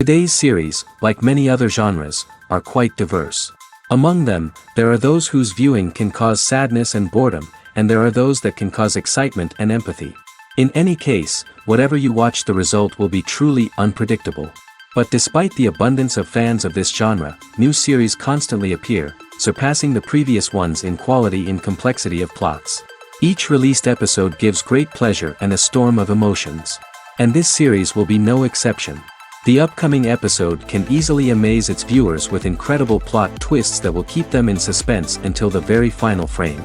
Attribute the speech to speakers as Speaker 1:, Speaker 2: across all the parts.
Speaker 1: Today's series, like many other genres, are quite diverse. Among them, there are those whose viewing can cause sadness and boredom, and there are those that can cause excitement and empathy. In any case, whatever you watch, the result will be truly unpredictable. But despite the abundance of fans of this genre, new series constantly appear, surpassing the previous ones in quality and complexity of plots. Each released episode gives great pleasure and a storm of emotions. And this series will be no exception. The upcoming episode can easily amaze its viewers with incredible plot twists that will keep them in suspense until the very final frame.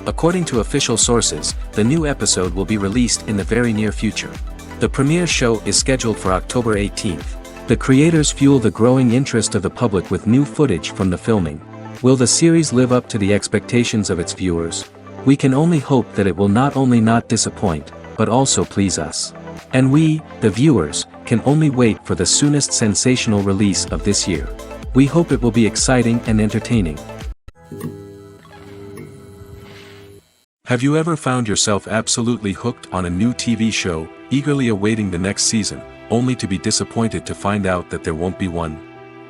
Speaker 1: According to official sources, the new episode will be released in the very near future. The premiere show is scheduled for October 18th. The creators fuel the growing interest of the public with new footage from the filming. Will the series live up to the expectations of its viewers? We can only hope that it will not only not disappoint, but also please us. And we, the viewers, can only wait for the soonest sensational release of this year. We hope it will be exciting and entertaining. Have you ever found yourself absolutely hooked on a new TV show, eagerly awaiting the next season, only to be disappointed to find out that there won't be one?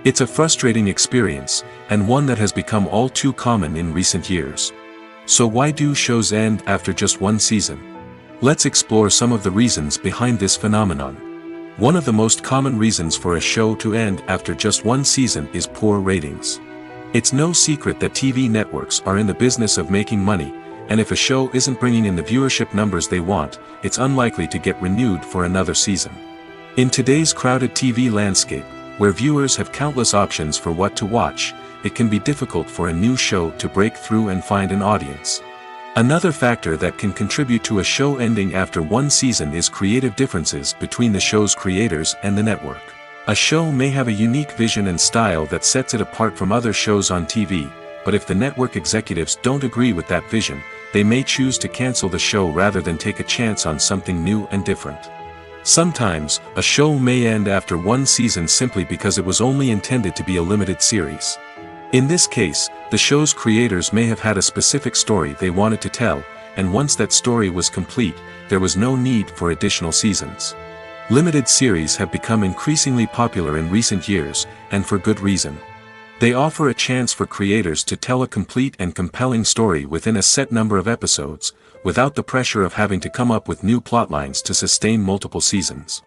Speaker 1: It's a frustrating experience, and one that has become all too common in recent years. So why do shows end after just one season? Let's explore some of the reasons behind this phenomenon. One of the most common reasons for a show to end after just one season is poor ratings. It's no secret that TV networks are in the business of making money, and if a show isn't bringing in the viewership numbers they want, it's unlikely to get renewed for another season. In today's crowded TV landscape, where viewers have countless options for what to watch, it can be difficult for a new show to break through and find an audience. Another factor that can contribute to a show ending after one season is creative differences between the show's creators and the network. A show may have a unique vision and style that sets it apart from other shows on TV, but if the network executives don't agree with that vision, they may choose to cancel the show rather than take a chance on something new and different. Sometimes, a show may end after one season simply because it was only intended to be a limited series. In this case, the show's creators may have had a specific story they wanted to tell, and once that story was complete, there was no need for additional seasons. Limited series have become increasingly popular in recent years, and for good reason. They offer a chance for creators to tell a complete and compelling story within a set number of episodes, without the pressure of having to come up with new plotlines to sustain multiple seasons.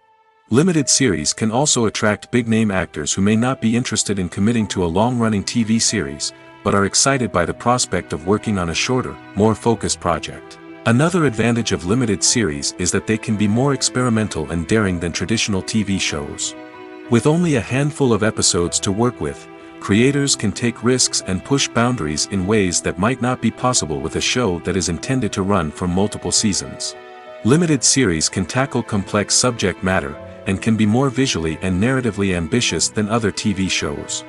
Speaker 1: Limited series can also attract big-name actors who may not be interested in committing to a long-running TV series, but are excited by the prospect of working on a shorter, more focused project. Another advantage of limited series is that they can be more experimental and daring than traditional TV shows. With only a handful of episodes to work with, creators can take risks and push boundaries in ways that might not be possible with a show that is intended to run for multiple seasons. Limited series can tackle complex subject matter, and can be more visually and narratively ambitious than other TV shows.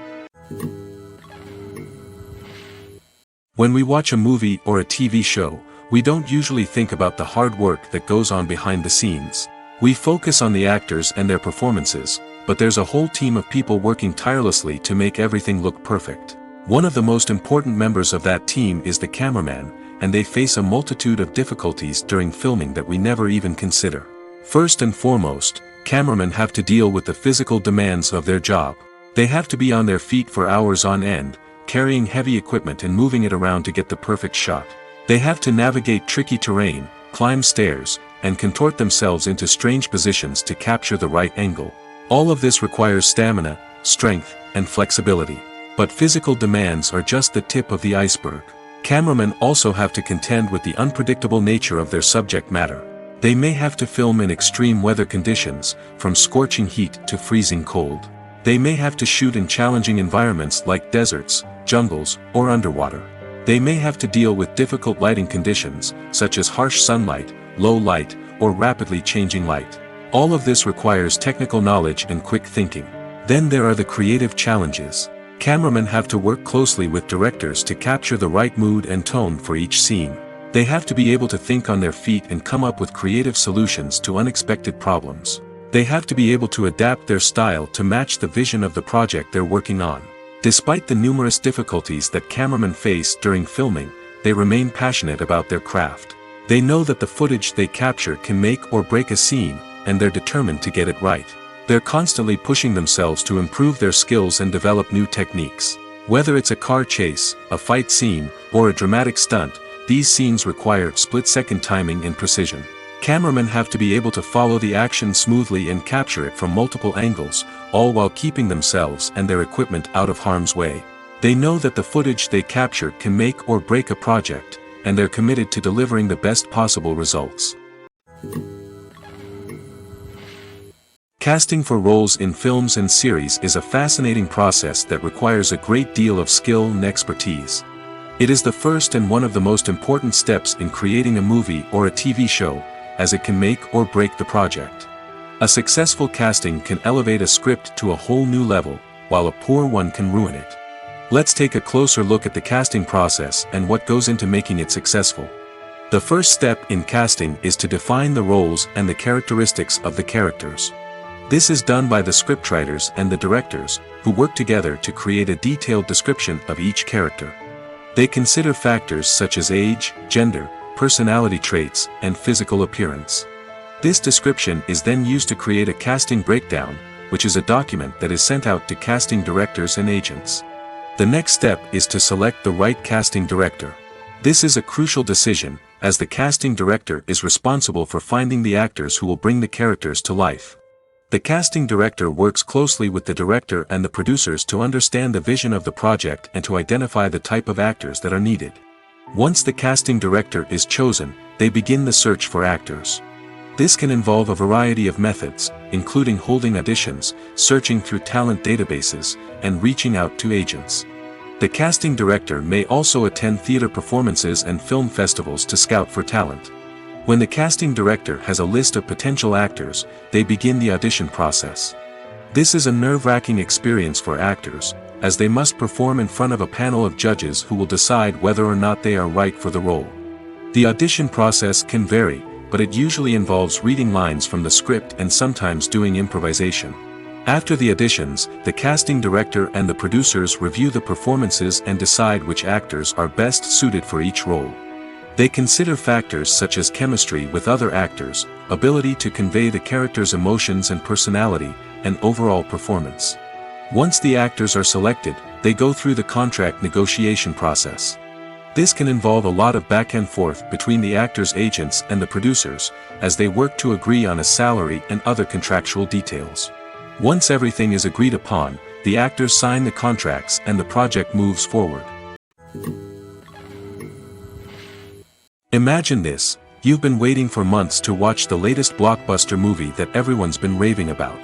Speaker 1: When we watch a movie or a TV show, we don't usually think about the hard work that goes on behind the scenes. We focus on the actors and their performances, but there's a whole team of people working tirelessly to make everything look perfect. One of the most important members of that team is the cameraman, and they face a multitude of difficulties during filming that we never even consider. First and foremost, cameramen have to deal with the physical demands of their job. They have to be on their feet for hours on end, carrying heavy equipment and moving it around to get the perfect shot. They have to navigate tricky terrain, climb stairs, and contort themselves into strange positions to capture the right angle. All of this requires stamina, strength, and flexibility. But physical demands are just the tip of the iceberg. Cameramen also have to contend with the unpredictable nature of their subject matter. They may have to film in extreme weather conditions, from scorching heat to freezing cold. They may have to shoot in challenging environments like deserts, jungles, or underwater. They may have to deal with difficult lighting conditions, such as harsh sunlight, low light, or rapidly changing light. All of this requires technical knowledge and quick thinking. Then there are the creative challenges. Cameramen have to work closely with directors to capture the right mood and tone for each scene. They have to be able to think on their feet and come up with creative solutions to unexpected problems. They have to be able to adapt their style to match the vision of the project they're working on. Despite the numerous difficulties that cameramen face during filming, they remain passionate about their craft. They know that the footage they capture can make or break a scene, and they're determined to get it right. They're constantly pushing themselves to improve their skills and develop new techniques. Whether it's a car chase, a fight scene, or a dramatic stunt, these scenes require split-second timing and precision. Cameramen have to be able to follow the action smoothly and capture it from multiple angles, all while keeping themselves and their equipment out of harm's way. They know that the footage they capture can make or break a project, and they're committed to delivering the best possible results. Casting for roles in films and series is a fascinating process that requires a great deal of skill and expertise. It is the first and one of the most important steps in creating a movie or a TV show, as it can make or break the project. A successful casting can elevate a script to a whole new level, while a poor one can ruin it. Let's take a closer look at the casting process and what goes into making it successful. The first step in casting is to define the roles and the characteristics of the characters. This is done by the scriptwriters and the directors, who work together to create a detailed description of each character. They consider factors such as age, gender, personality traits, and physical appearance. This description is then used to create a casting breakdown, which is a document that is sent out to casting directors and agents. The next step is to select the right casting director. This is a crucial decision, as the casting director is responsible for finding the actors who will bring the characters to life. The casting director works closely with the director and the producers to understand the vision of the project and to identify the type of actors that are needed. Once the casting director is chosen, they begin the search for actors. This can involve a variety of methods, including holding auditions, searching through talent databases, and reaching out to agents. The casting director may also attend theater performances and film festivals to scout for talent. When the casting director has a list of potential actors, they begin the audition process. This is a nerve-wracking experience for actors, as they must perform in front of a panel of judges who will decide whether or not they are right for the role. The audition process can vary, but it usually involves reading lines from the script and sometimes doing improvisation. After the auditions, the casting director and the producers review the performances and decide which actors are best suited for each role. They consider factors such as chemistry with other actors, ability to convey the character's emotions and personality, and overall performance. Once the actors are selected, they go through the contract negotiation process. This can involve a lot of back and forth between the actors' agents and the producers, as they work to agree on a salary and other contractual details. Once everything is agreed upon, the actors sign the contracts and the project moves forward. Imagine this: you've been waiting for months to watch the latest blockbuster movie that everyone's been raving about.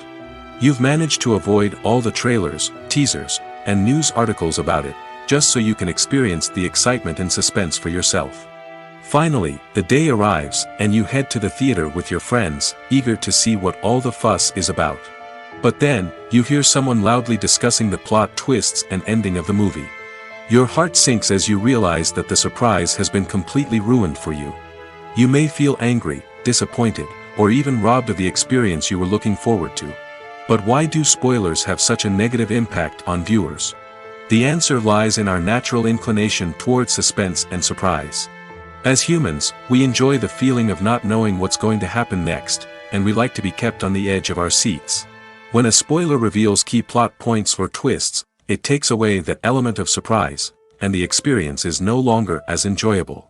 Speaker 1: You've managed to avoid all the trailers, teasers, and news articles about it, just so you can experience the excitement and suspense for yourself. Finally, the day arrives, and you head to the theater with your friends, eager to see what all the fuss is about. But then, you hear someone loudly discussing the plot twists and ending of the movie. Your heart sinks as you realize that the surprise has been completely ruined for you. You may feel angry, disappointed, or even robbed of the experience you were looking forward to. But why do spoilers have such a negative impact on viewers? The answer lies in our natural inclination toward suspense and surprise. As humans, we enjoy the feeling of not knowing what's going to happen next, and we like to be kept on the edge of our seats. When a spoiler reveals key plot points or twists, it takes away that element of surprise, and the experience is no longer as enjoyable.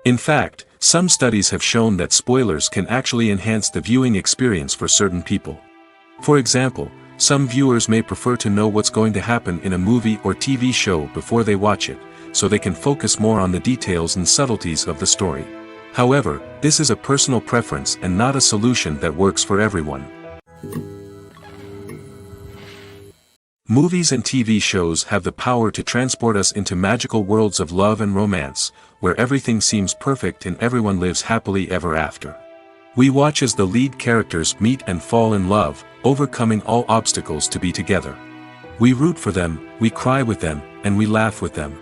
Speaker 1: In fact, some studies have shown that spoilers can actually enhance the viewing experience for certain people. For example, Some viewers may prefer to know what's going to happen in a movie or TV show before they watch it, so they can focus more on the details and subtleties of the story. However, this is a personal preference and not a solution that works for everyone. Movies and TV shows have the power to transport us into magical worlds of love and romance, where everything seems perfect and everyone lives happily ever after. We watch as the lead characters meet and fall in love, overcoming all obstacles to be together. We root for them, we cry with them, and we laugh with them.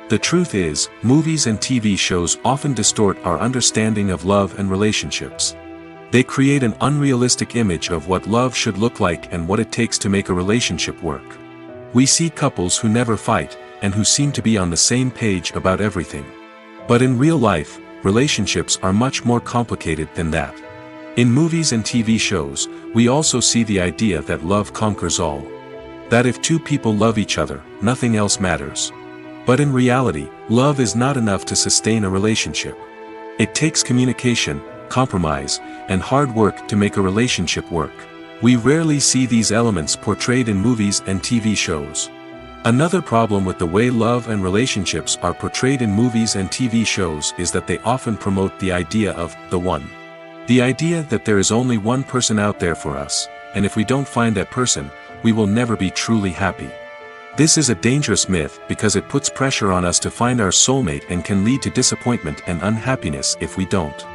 Speaker 1: The truth is, movies and TV shows often distort our understanding of love and relationships. They create an unrealistic image of what love should look like and what it takes to make a relationship work. We see couples who never fight, and who seem to be on the same page about everything. But in real life, relationships are much more complicated than that. In movies and TV shows, we also see the idea that love conquers all. That if two people love each other, nothing else matters. But in reality, love is not enough to sustain a relationship. It takes communication, compromise, and hard work to make a relationship work. We rarely see these elements portrayed in movies and TV shows. Another problem with the way love and relationships are portrayed in movies and TV shows is that they often promote the idea of the one. The idea that there is only one person out there for us, and if we don't find that person, we will never be truly happy. This is a dangerous myth because it puts pressure on us to find our soulmate and can lead to disappointment and unhappiness if we don't.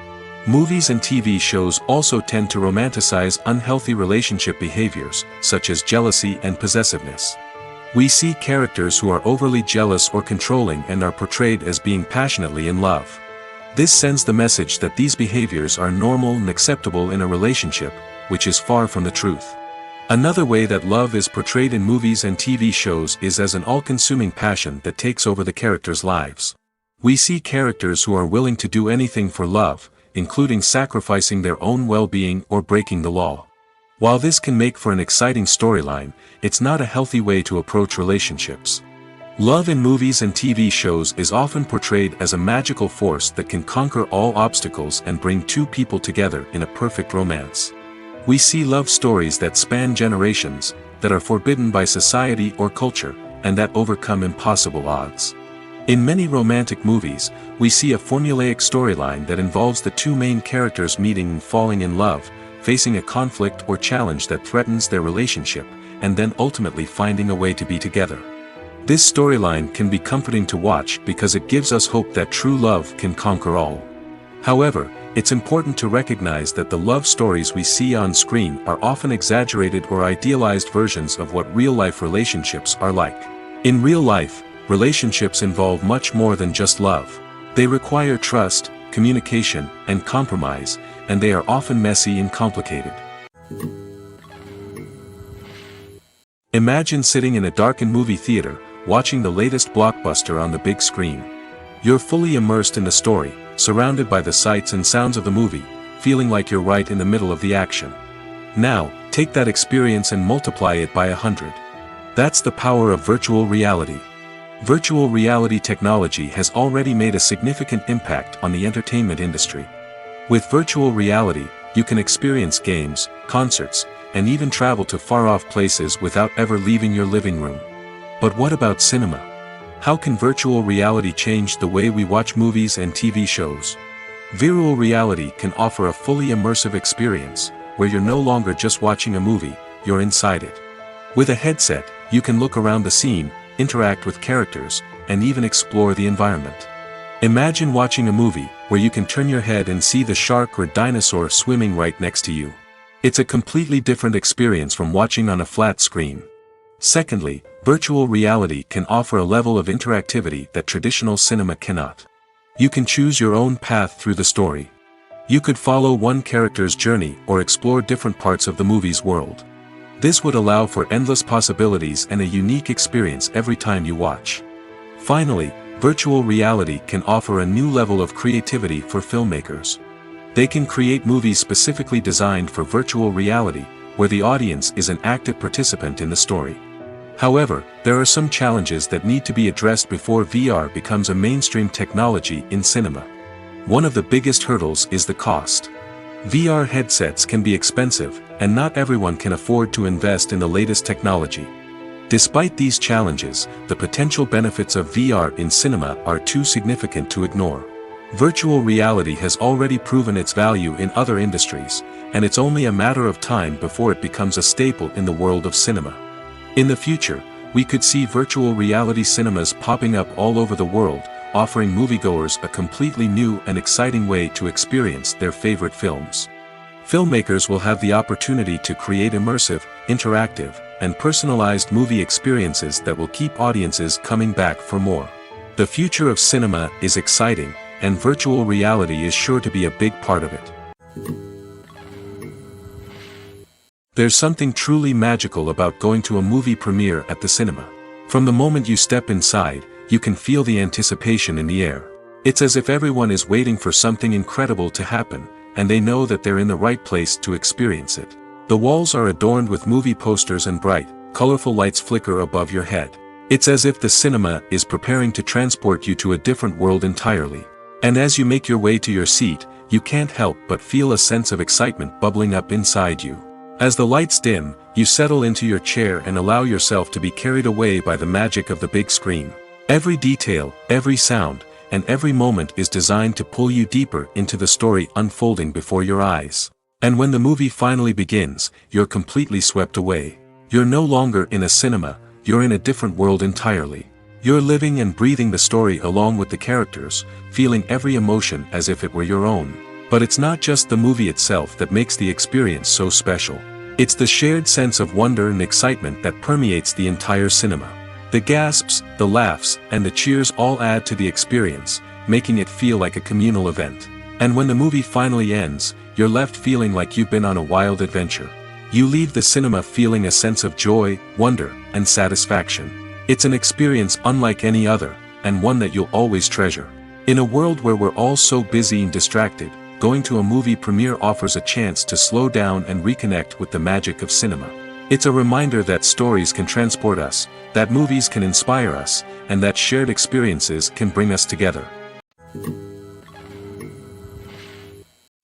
Speaker 1: Movies and TV shows also tend to romanticize unhealthy relationship behaviors, such as jealousy and possessiveness. We see characters who are overly jealous or controlling and are portrayed as being passionately in love. This sends the message that these behaviors are normal and acceptable in a relationship, which is far from the truth. Another way that love is portrayed in movies and TV shows is as an all-consuming passion that takes over the characters' lives. We see characters who are willing to do anything for love, including sacrificing their own well-being or breaking the law. While this can make for an exciting storyline, it's not a healthy way to approach relationships. Love in movies and TV shows is often portrayed as a magical force that can conquer all obstacles and bring two people together in a perfect romance. We see love stories that span generations, that are forbidden by society or culture, and that overcome impossible odds. In many romantic movies, we see a formulaic storyline that involves the two main characters meeting and falling in love, facing a conflict or challenge that threatens their relationship, and then ultimately finding a way to be together. This storyline can be comforting to watch because it gives us hope that true love can conquer all. However, it's important to recognize that the love stories we see on screen are often exaggerated or idealized versions of what real-life relationships are like. In real life, relationships involve much more than just love. They require trust, communication, and compromise, and they are often messy and complicated. Imagine sitting in a darkened movie theater, watching the latest blockbuster on the big screen. You're fully immersed in the story, surrounded by the sights and sounds of the movie, feeling like you're right in the middle of the action. Now, take that experience and multiply it by 100. That's the power of virtual reality. Virtual reality technology has already made a significant impact on the entertainment industry. With virtual reality, you can experience games, concerts, and even travel to far-off places without ever leaving your living room. But what about cinema? How can virtual reality change the way we watch movies and TV shows? Virtual reality can offer a fully immersive experience, where you're no longer just watching a movie, you're inside it. With a headset, you can look around the scene, interact with characters, and even explore the environment. Imagine watching a movie where you can turn your head and see the shark or dinosaur swimming right next to you. It's a completely different experience from watching on a flat screen. Secondly, virtual reality can offer a level of interactivity that traditional cinema cannot. You can choose your own path through the story. You could follow one character's journey or explore different parts of the movie's world. This would allow for endless possibilities and a unique experience every time you watch. Finally, virtual reality can offer a new level of creativity for filmmakers. They can create movies specifically designed for virtual reality, where the audience is an active participant in the story. However, there are some challenges that need to be addressed before VR becomes a mainstream technology in cinema. One of the biggest hurdles is the cost. VR headsets can be expensive, and not everyone can afford to invest in the latest technology. Despite these challenges, the potential benefits of VR in cinema are too significant to ignore. Virtual reality has already proven its value in other industries, and it's only a matter of time before it becomes a staple in the world of cinema. In the future, we could see virtual reality cinemas popping up all over the world, offering moviegoers a completely new and exciting way to experience their favorite films. Filmmakers will have the opportunity to create immersive, interactive, and personalized movie experiences that will keep audiences coming back for more. The future of cinema is exciting, and virtual reality is sure to be a big part of it. There's something truly magical about going to a movie premiere at the cinema. From the moment you step inside, you can feel the anticipation in the air. It's as if everyone is waiting for something incredible to happen, and they know that they're in the right place to experience it. The walls are adorned with movie posters and bright, colorful lights flicker above your head. It's as if the cinema is preparing to transport you to a different world entirely. And as you make your way to your seat, you can't help but feel a sense of excitement bubbling up inside you. As the lights dim, you settle into your chair and allow yourself to be carried away by the magic of the big screen. Every detail, every sound, and every moment is designed to pull you deeper into the story unfolding before your eyes. And when the movie finally begins, you're completely swept away. You're no longer in a cinema, you're in a different world entirely. You're living and breathing the story along with the characters, feeling every emotion as if it were your own. But it's not just the movie itself that makes the experience so special. It's the shared sense of wonder and excitement that permeates the entire cinema. The gasps, the laughs, and the cheers all add to the experience, making it feel like a communal event. And when the movie finally ends, you're left feeling like you've been on a wild adventure. You leave the cinema feeling a sense of joy, wonder, and satisfaction. It's an experience unlike any other, and one that you'll always treasure. In a world where we're all so busy and distracted, going to a movie premiere offers a chance to slow down and reconnect with the magic of cinema. It's a reminder that stories can transport us, that movies can inspire us, and that shared experiences can bring us together.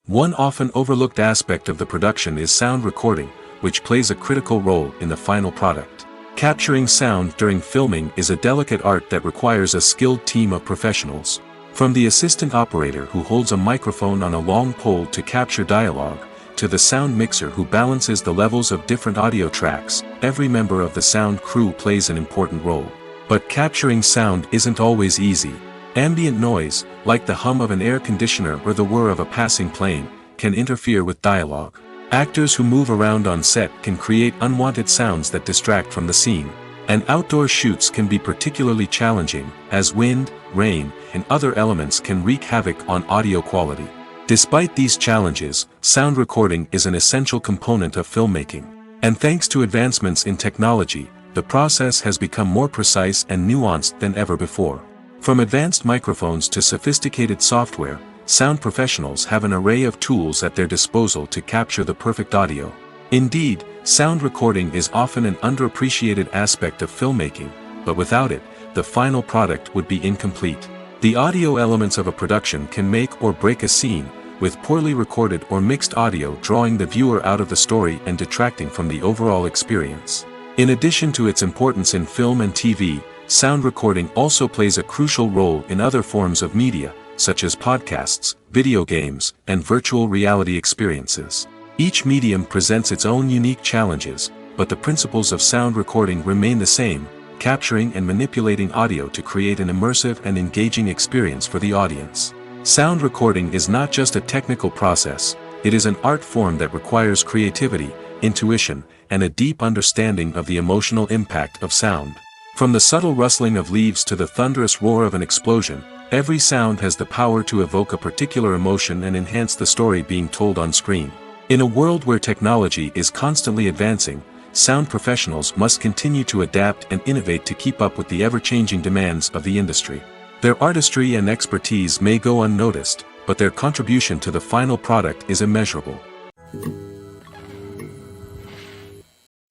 Speaker 1: One often overlooked aspect of the production is sound recording, which plays a critical role in the final product. Capturing sound during filming is a delicate art that requires a skilled team of professionals. From the assistant operator who holds a microphone on a long pole to capture dialogue, to the sound mixer who balances the levels of different audio tracks, every member of the sound crew plays an important role. But capturing sound isn't always easy. Ambient noise, like the hum of an air conditioner or the whir of a passing plane, can interfere with dialogue. Actors who move around on set can create unwanted sounds that distract from the scene. And outdoor shoots can be particularly challenging, as wind, rain, and other elements can wreak havoc on audio quality. Despite these challenges, sound recording is an essential component of filmmaking. And thanks to advancements in technology, the process has become more precise and nuanced than ever before. From advanced microphones to sophisticated software, sound professionals have an array of tools at their disposal to capture the perfect audio. Indeed, sound recording is often an underappreciated aspect of filmmaking, but without it, the final product would be incomplete. The audio elements of a production can make or break a scene, with poorly recorded or mixed audio drawing the viewer out of the story and detracting from the overall experience. In addition to its importance in film and TV, sound recording also plays a crucial role in other forms of media, such as podcasts, video games, and virtual reality experiences. Each medium presents its own unique challenges, but the principles of sound recording remain the same: capturing and manipulating audio to create an immersive and engaging experience for the audience. Sound recording is not just a technical process, it is an art form that requires creativity, intuition, and a deep understanding of the emotional impact of sound. From the subtle rustling of leaves to the thunderous roar of an explosion, every sound has the power to evoke a particular emotion and enhance the story being told on screen. In a world where technology is constantly advancing, sound professionals must continue to adapt and innovate to keep up with the ever-changing demands of the industry. Their artistry and expertise may go unnoticed, but their contribution to the final product is immeasurable.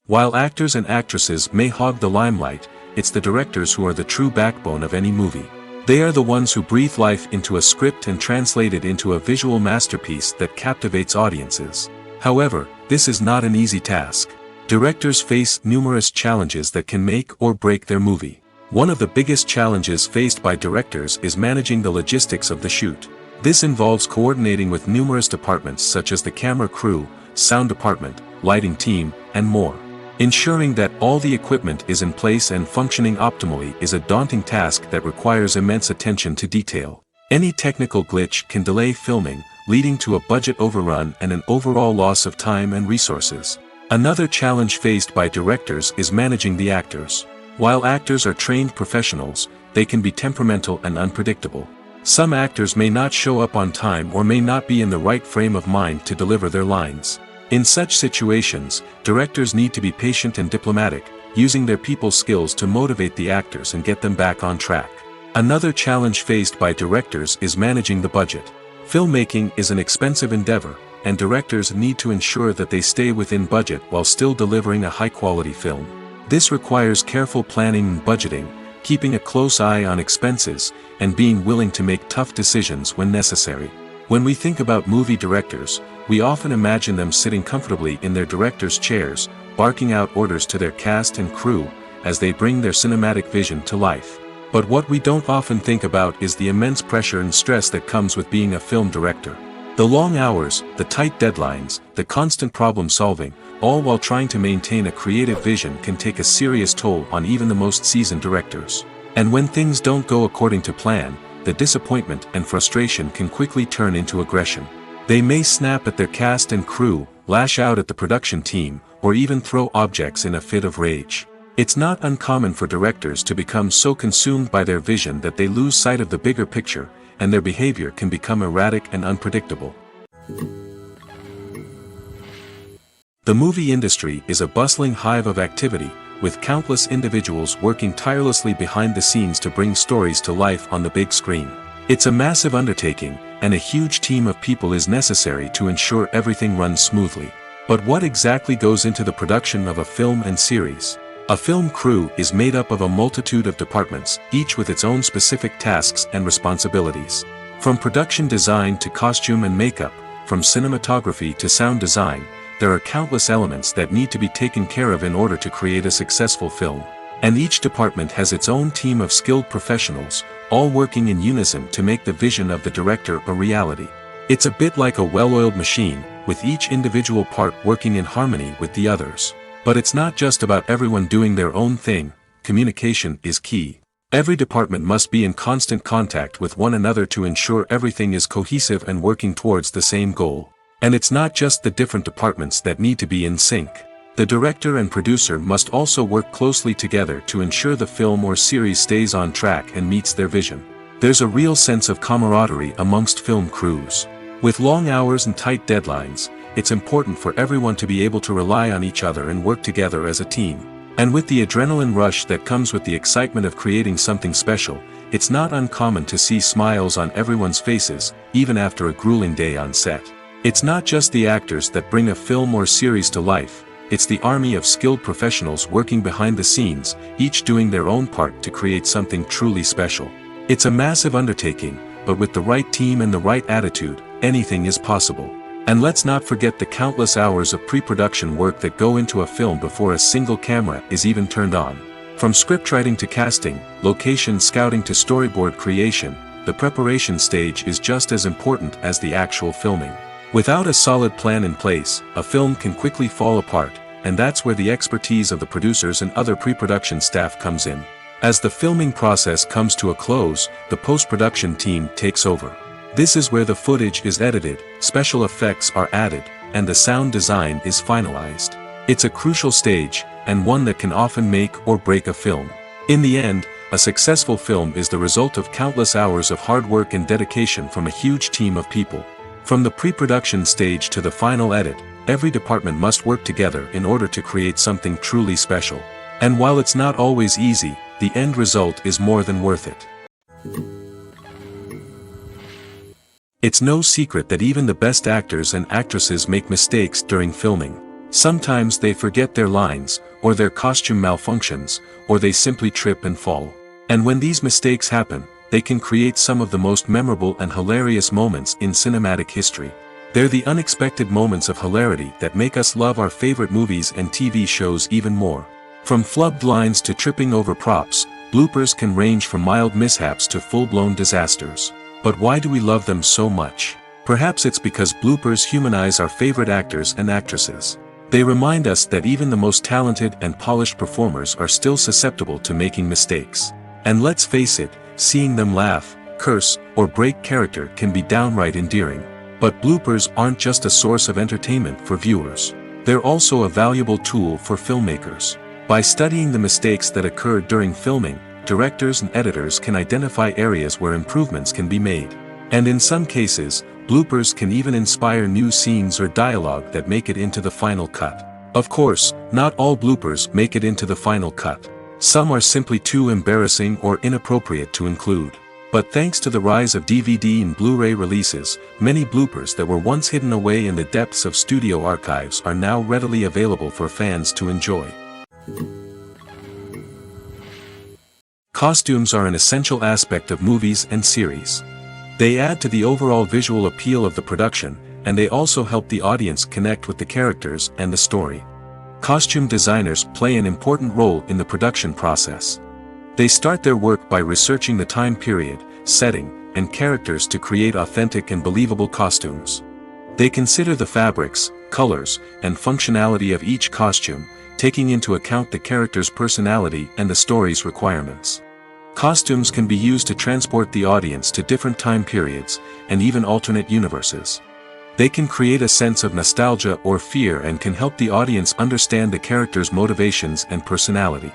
Speaker 1: While actors and actresses may hog the limelight, it's the directors who are the true backbone of any movie. They are the ones who breathe life into a script and translate it into a visual masterpiece that captivates audiences. However, this is not an easy task. Directors face numerous challenges that can make or break their movie. One of the biggest challenges faced by directors is managing the logistics of the shoot. This involves coordinating with numerous departments such as the camera crew, sound department, lighting team, and more. Ensuring that all the equipment is in place and functioning optimally is a daunting task that requires immense attention to detail. Any technical glitch can delay filming, leading to a budget overrun and an overall loss of time and resources. Another challenge faced by directors is managing the actors. While actors are trained professionals, they can be temperamental and unpredictable. Some actors may not show up on time or may not be in the right frame of mind to deliver their lines. In such situations, directors need to be patient and diplomatic, using their people skills to motivate the actors and get them back on track. Another challenge faced by directors is managing the budget. Filmmaking is an expensive endeavor, and directors need to ensure that they stay within budget while still delivering a high-quality film. This requires careful planning and budgeting, keeping a close eye on expenses, and being willing to make tough decisions when necessary. When we think about movie directors, we often imagine them sitting comfortably in their director's chairs, barking out orders to their cast and crew, as they bring their cinematic vision to life. But what we don't often think about is the immense pressure and stress that comes with being a film director. The long hours, the tight deadlines, the constant problem solving, all while trying to maintain a creative vision can take a serious toll on even the most seasoned directors. And when things don't go according to plan, the disappointment and frustration can quickly turn into aggression. They may snap at their cast and crew, lash out at the production team, or even throw objects in a fit of rage. It's not uncommon for directors to become so consumed by their vision that they lose sight of the bigger picture, and their behavior can become erratic and unpredictable. The movie industry is a bustling hive of activity, with countless individuals working tirelessly behind the scenes to bring stories to life on the big screen. It's a massive undertaking, and a huge team of people is necessary to ensure everything runs smoothly. But what exactly goes into the production of a film and series? A film crew is made up of a multitude of departments, each with its own specific tasks and responsibilities. From production design to costume and makeup, from cinematography to sound design, there are countless elements that need to be taken care of in order to create a successful film. And each department has its own team of skilled professionals, all working in unison to make the vision of the director a reality. It's a bit like a well-oiled machine, with each individual part working in harmony with the others. But it's not just about everyone doing their own thing. Communication is key. Every department must be in constant contact with one another to ensure everything is cohesive and working towards the same goal. And it's not just the different departments that need to be in sync. The director and producer must also work closely together to ensure the film or series stays on track and meets their vision. There's a real sense of camaraderie amongst film crews. With long hours and tight deadlines, it's important for everyone to be able to rely on each other and work together as a team. And with the adrenaline rush that comes with the excitement of creating something special, it's not uncommon to see smiles on everyone's faces, even after a grueling day on set. It's not just the actors that bring a film or series to life. It's the army of skilled professionals working behind the scenes, each doing their own part to create something truly special. It's a massive undertaking, but with the right team and the right attitude, anything is possible. And let's not forget the countless hours of pre-production work that go into a film before a single camera is even turned on. From scriptwriting to casting, location scouting to storyboard creation, the preparation stage is just as important as the actual filming. Without a solid plan in place, a film can quickly fall apart, and that's where the expertise of the producers and other pre-production staff comes in. As the filming process comes to a close, the post-production team takes over. This is where the footage is edited, special effects are added, and the sound design is finalized. It's a crucial stage, and one that can often make or break a film. In the end, a successful film is the result of countless hours of hard work and dedication from a huge team of people. From the pre-production stage to the final edit, every department must work together in order to create something truly special. And while it's not always easy, the end result is more than worth it. It's no secret that even the best actors and actresses make mistakes during filming. Sometimes they forget their lines, or their costume malfunctions, or they simply trip and fall. And when these mistakes happen, they can create some of the most memorable and hilarious moments in cinematic history. They're the unexpected moments of hilarity that make us love our favorite movies and TV shows even more. From flubbed lines to tripping over props, bloopers can range from mild mishaps to full-blown disasters. But why do we love them so much? Perhaps it's because bloopers humanize our favorite actors and actresses. They remind us that even the most talented and polished performers are still susceptible to making mistakes. And let's face it, seeing them laugh, curse, or break character can be downright endearing. But bloopers aren't just a source of entertainment for viewers. They're also a valuable tool for filmmakers. By studying the mistakes that occurred during filming, directors and editors can identify areas where improvements can be made. And in some cases, bloopers can even inspire new scenes or dialogue that make it into the final cut. Of course, not all bloopers make it into the final cut. Some are simply too embarrassing or inappropriate to include. But thanks to the rise of DVD and Blu-ray releases, many bloopers that were once hidden away in the depths of studio archives are now readily available for fans to enjoy. Costumes are an essential aspect of movies and series. They add to the overall visual appeal of the production, and they also help the audience connect with the characters and the story. Costume designers play an important role in the production process. They start their work by researching the time period, setting, and characters to create authentic and believable costumes. They consider the fabrics, colors, and functionality of each costume, taking into account the character's personality and the story's requirements. Costumes can be used to transport the audience to different time periods, and even alternate universes. They can create a sense of nostalgia or fear and can help the audience understand the character's motivations and personality.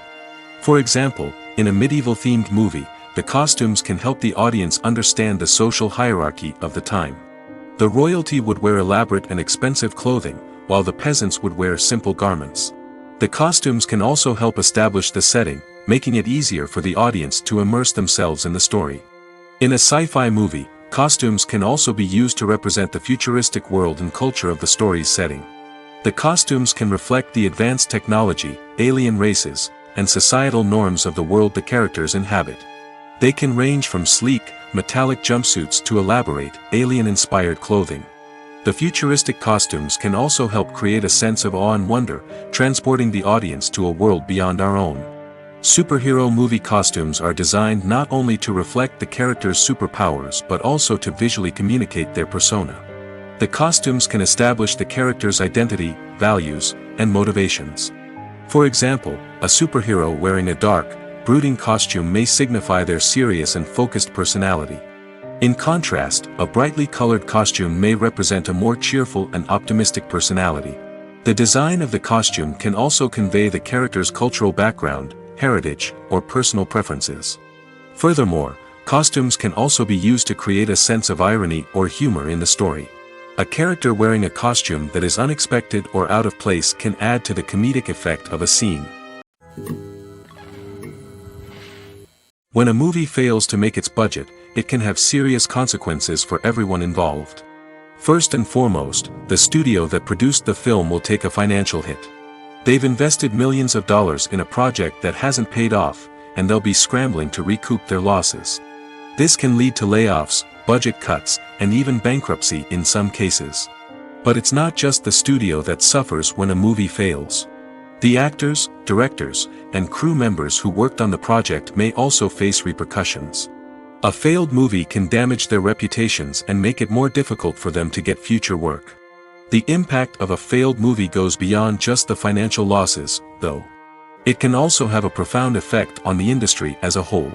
Speaker 1: For example, in a medieval-themed movie, the costumes can help the audience understand the social hierarchy of the time. The royalty would wear elaborate and expensive clothing, while the peasants would wear simple garments. The costumes can also help establish the setting, making it easier for the audience to immerse themselves in the story. In a sci-fi movie, costumes can also be used to represent the futuristic world and culture of the story's setting. The costumes can reflect the advanced technology, alien races, and societal norms of the world the characters inhabit. They can range from sleek, metallic jumpsuits to elaborate, alien-inspired clothing. The futuristic costumes can also help create a sense of awe and wonder, transporting the audience to a world beyond our own. Superhero movie costumes are designed not only to reflect the character's superpowers but also to visually communicate their persona. The costumes can establish the character's identity, values, and motivations. For example, a superhero wearing a dark, brooding costume may signify their serious and focused personality. In contrast, a brightly colored costume may represent a more cheerful and optimistic personality. The design of the costume can also convey the character's cultural background, heritage, or personal preferences. Furthermore, costumes can also be used to create a sense of irony or humor in the story. A character wearing a costume that is unexpected or out of place can add to the comedic effect of a scene. When a movie fails to make its budget, it can have serious consequences for everyone involved. First and foremost, the studio that produced the film will take a financial hit. They've invested millions of dollars in a project that hasn't paid off, and they'll be scrambling to recoup their losses. This can lead to layoffs, budget cuts, and even bankruptcy in some cases. But it's not just the studio that suffers when a movie fails. The actors, directors, and crew members who worked on the project may also face repercussions. A failed movie can damage their reputations and make it more difficult for them to get future work. The impact of a failed movie goes beyond just the financial losses, though. It can also have a profound effect on the industry as a whole.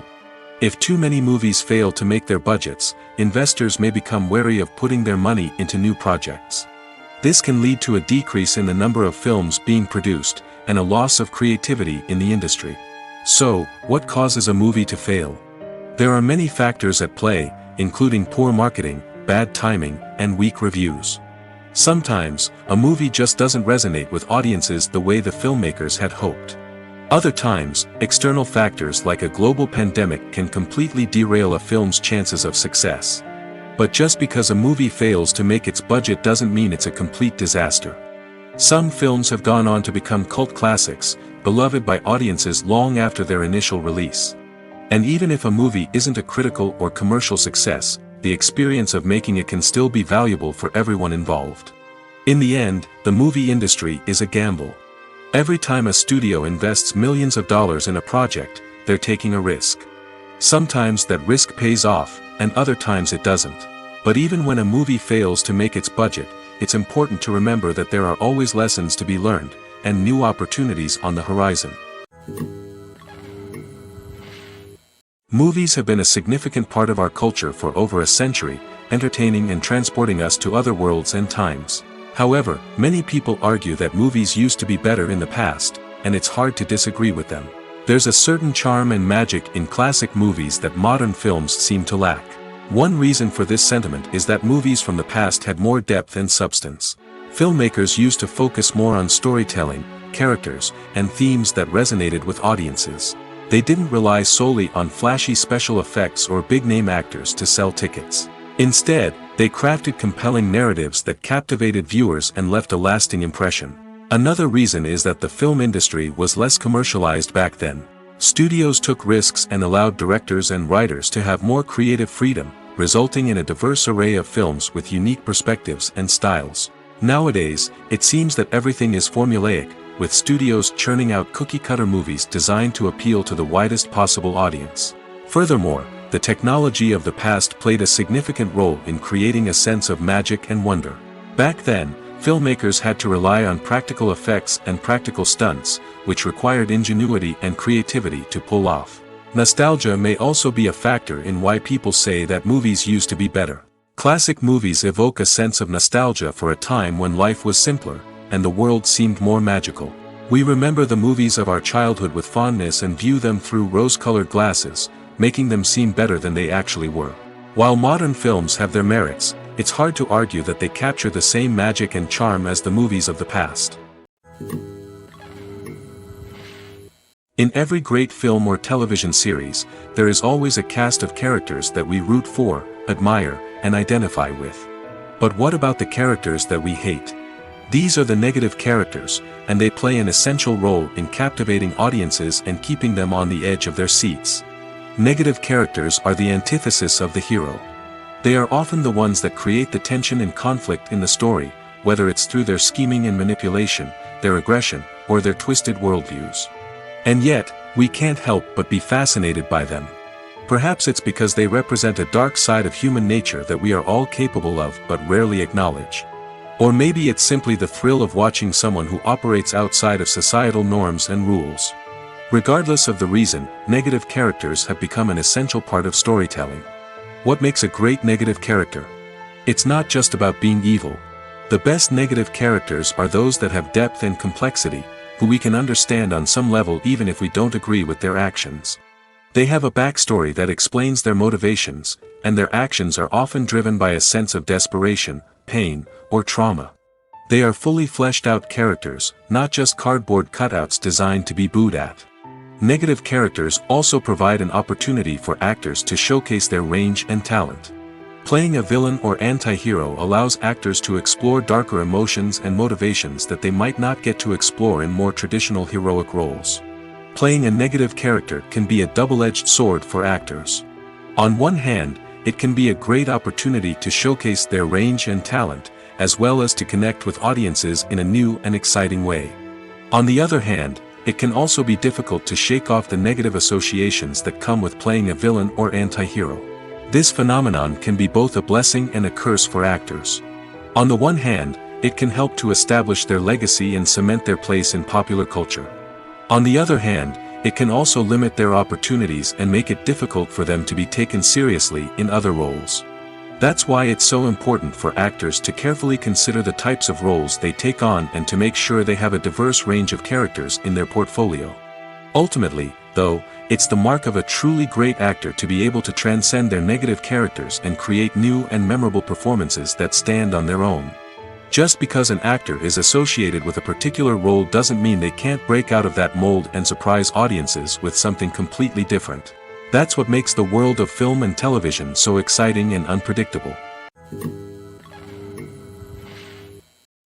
Speaker 1: If too many movies fail to make their budgets, investors may become wary of putting their money into new projects. This can lead to a decrease in the number of films being produced, and a loss of creativity in the industry. So, what causes a movie to fail? There are many factors at play, including poor marketing, bad timing, and weak reviews. Sometimes, a movie just doesn't resonate with audiences the way the filmmakers had hoped. Other times, external factors like a global pandemic can completely derail a film's chances of success. But just because a movie fails to make its budget doesn't mean it's a complete disaster. Some films have gone on to become cult classics, beloved by audiences long after their initial release. And even if a movie isn't a critical or commercial success, the experience of making it can still be valuable for everyone involved. In the end, the movie industry is a gamble. Every time a studio invests millions of dollars in a project, they're taking a risk. Sometimes that risk pays off, and other times it doesn't. But even when a movie fails to make its budget, it's important to remember that there are always lessons to be learned, and new opportunities on the horizon. Movies have been a significant part of our culture for over a century, entertaining and transporting us to other worlds and times. However, many people argue that movies used to be better in the past, and it's hard to disagree with them. There's a certain charm and magic in classic movies that modern films seem to lack. One reason for this sentiment is that movies from the past had more depth and substance. Filmmakers used to focus more on storytelling, characters, and themes that resonated with audiences. They didn't rely solely on flashy special effects or big-name actors to sell tickets. Instead, they crafted compelling narratives that captivated viewers and left a lasting impression. Another reason is that the film industry was less commercialized back then. Studios took risks and allowed directors and writers to have more creative freedom, resulting in a diverse array of films with unique perspectives and styles. Nowadays, it seems that everything is formulaic, with studios churning out cookie-cutter movies designed to appeal to the widest possible audience. Furthermore, the technology of the past played a significant role in creating a sense of magic and wonder. Back then, filmmakers had to rely on practical effects and practical stunts, which required ingenuity and creativity to pull off. Nostalgia may also be a factor in why people say that movies used to be better. Classic movies evoke a sense of nostalgia for a time when life was simpler, and the world seemed more magical. We remember the movies of our childhood with fondness and view them through rose-colored glasses, making them seem better than they actually were. While modern films have their merits, it's hard to argue that they capture the same magic and charm as the movies of the past. In every great film or television series, there is always a cast of characters that we root for, admire, and identify with. But what about the characters that we hate? These are the negative characters, and they play an essential role in captivating audiences and keeping them on the edge of their seats. Negative characters are the antithesis of the hero. They are often the ones that create the tension and conflict in the story, whether it's through their scheming and manipulation, their aggression, or their twisted worldviews. And yet, we can't help but be fascinated by them. Perhaps it's because they represent a dark side of human nature that we are all capable of but rarely acknowledge. Or maybe it's simply the thrill of watching someone who operates outside of societal norms and rules. Regardless of the reason, negative characters have become an essential part of storytelling. What makes a great negative character? It's not just about being evil. The best negative characters are those that have depth and complexity, who we can understand on some level even if we don't agree with their actions. They have a backstory that explains their motivations, and their actions are often driven by a sense of desperation, pain, or trauma. They are fully fleshed out characters, not just cardboard cutouts designed to be booed at. Negative characters also provide an opportunity for actors to showcase their range and talent. Playing a villain or anti-hero allows actors to explore darker emotions and motivations that they might not get to explore in more traditional heroic roles. Playing a negative character can be a double-edged sword for actors. On one hand, it can be a great opportunity to showcase their range and talent, as well as to connect with audiences in a new and exciting way. On the other hand, it can also be difficult to shake off the negative associations that come with playing a villain or anti-hero. This phenomenon can be both a blessing and a curse for actors. On the one hand, it can help to establish their legacy and cement their place in popular culture. On the other hand, it can also limit their opportunities and make it difficult for them to be taken seriously in other roles. That's why it's so important for actors to carefully consider the types of roles they take on and to make sure they have a diverse range of characters in their portfolio. Ultimately, though, it's the mark of a truly great actor to be able to transcend their negative characters and create new and memorable performances that stand on their own. Just because an actor is associated with a particular role doesn't mean they can't break out of that mold and surprise audiences with something completely different. That's what makes the world of film and television so exciting and unpredictable.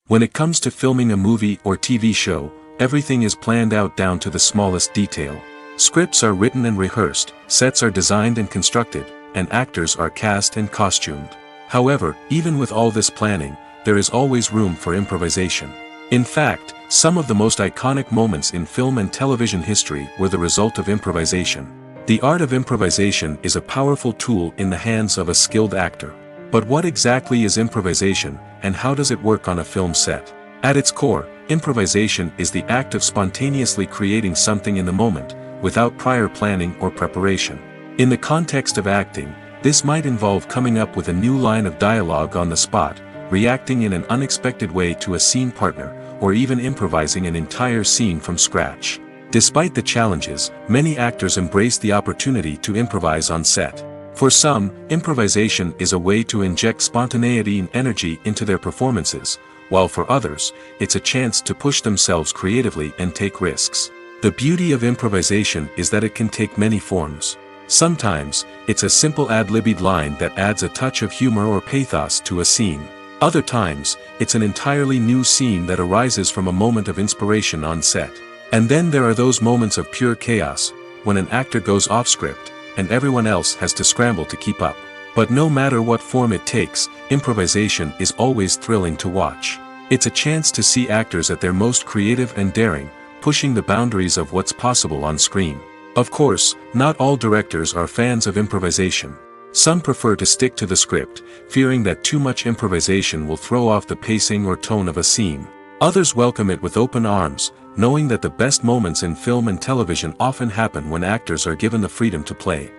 Speaker 1: When it comes to filming a movie or TV show, everything is planned out down to the smallest detail. Scripts are written and rehearsed, sets are designed and constructed, and actors are cast and costumed. However, even with all this planning, there is always room for improvisation. In fact, some of the most iconic moments in film and television history were the result of improvisation. The art of improvisation is a powerful tool in the hands of a skilled actor. But what exactly is improvisation, and how does it work on a film set? At its core, improvisation is the act of spontaneously creating something in the moment, without prior planning or preparation. In the context of acting, this might involve coming up with a new line of dialogue on the spot, reacting in an unexpected way to a scene partner, or even improvising an entire scene from scratch. Despite the challenges, many actors embrace the opportunity to improvise on set. For some, improvisation is a way to inject spontaneity and energy into their performances, while for others, it's a chance to push themselves creatively and take risks. The beauty of improvisation is that it can take many forms. Sometimes, it's a simple ad-libbed line that adds a touch of humor or pathos to a scene. Other times, it's an entirely new scene that arises from a moment of inspiration on set. And then there are those moments of pure chaos, when an actor goes off script, and everyone else has to scramble to keep up. But no matter what form it takes, improvisation is always thrilling to watch. It's a chance to see actors at their most creative and daring, pushing the boundaries of what's possible on screen. Of course, not all directors are fans of improvisation. Some prefer to stick to the script, fearing that too much improvisation will throw off the pacing or tone of a scene. Others welcome it with open arms, knowing that the best moments in film and television often happen when actors are given the freedom to play.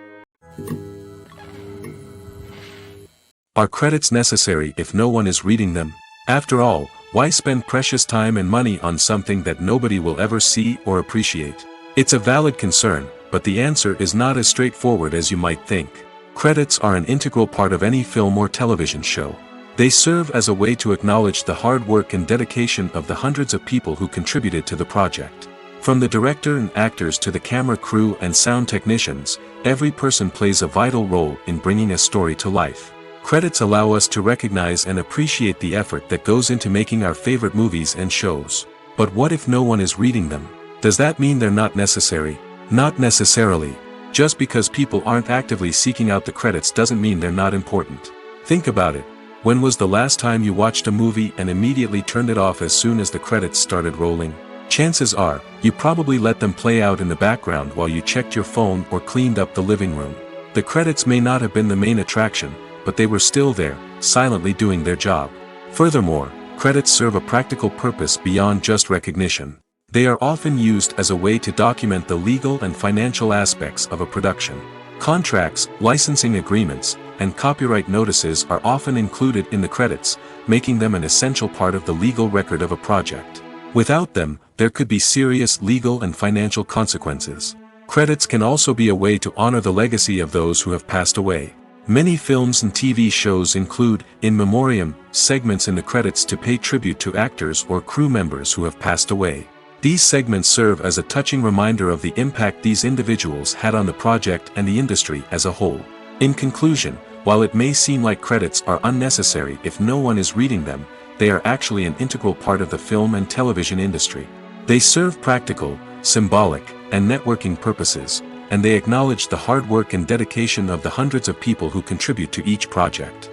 Speaker 1: Are credits necessary if no one is reading them? After all, why spend precious time and money on something that nobody will ever see or appreciate? It's a valid concern, but the answer is not as straightforward as you might think. Credits are an integral part of any film or television show. They serve as a way to acknowledge the hard work and dedication of the hundreds of people who contributed to the project. From the director and actors to the camera crew and sound technicians, every person plays a vital role in bringing a story to life. Credits allow us to recognize and appreciate the effort that goes into making our favorite movies and shows. But what if no one is reading them? Does that mean they're not necessary? Not necessarily. Just because people aren't actively seeking out the credits doesn't mean they're not important. Think about it. When was the last time you watched a movie and immediately turned it off as soon as the credits started rolling? Chances are, you probably let them play out in the background while you checked your phone or cleaned up the living room. The credits may not have been the main attraction, but they were still there, silently doing their job. Furthermore, credits serve a practical purpose beyond just recognition. They are often used as a way to document the legal and financial aspects of a production. Contracts, licensing agreements, and copyright notices are often included in the credits, making them an essential part of the legal record of a project. Without them, there could be serious legal and financial consequences. Credits can also be a way to honor the legacy of those who have passed away. Many films and TV shows include, in memoriam, segments in the credits to pay tribute to actors or crew members who have passed away. These segments serve as a touching reminder of the impact these individuals had on the project and the industry as a whole. In conclusion, while it may seem like credits are unnecessary if no one is reading them, they are actually an integral part of the film and television industry. They serve practical, symbolic, and networking purposes, and they acknowledge the hard work and dedication of the hundreds of people who contribute to each project.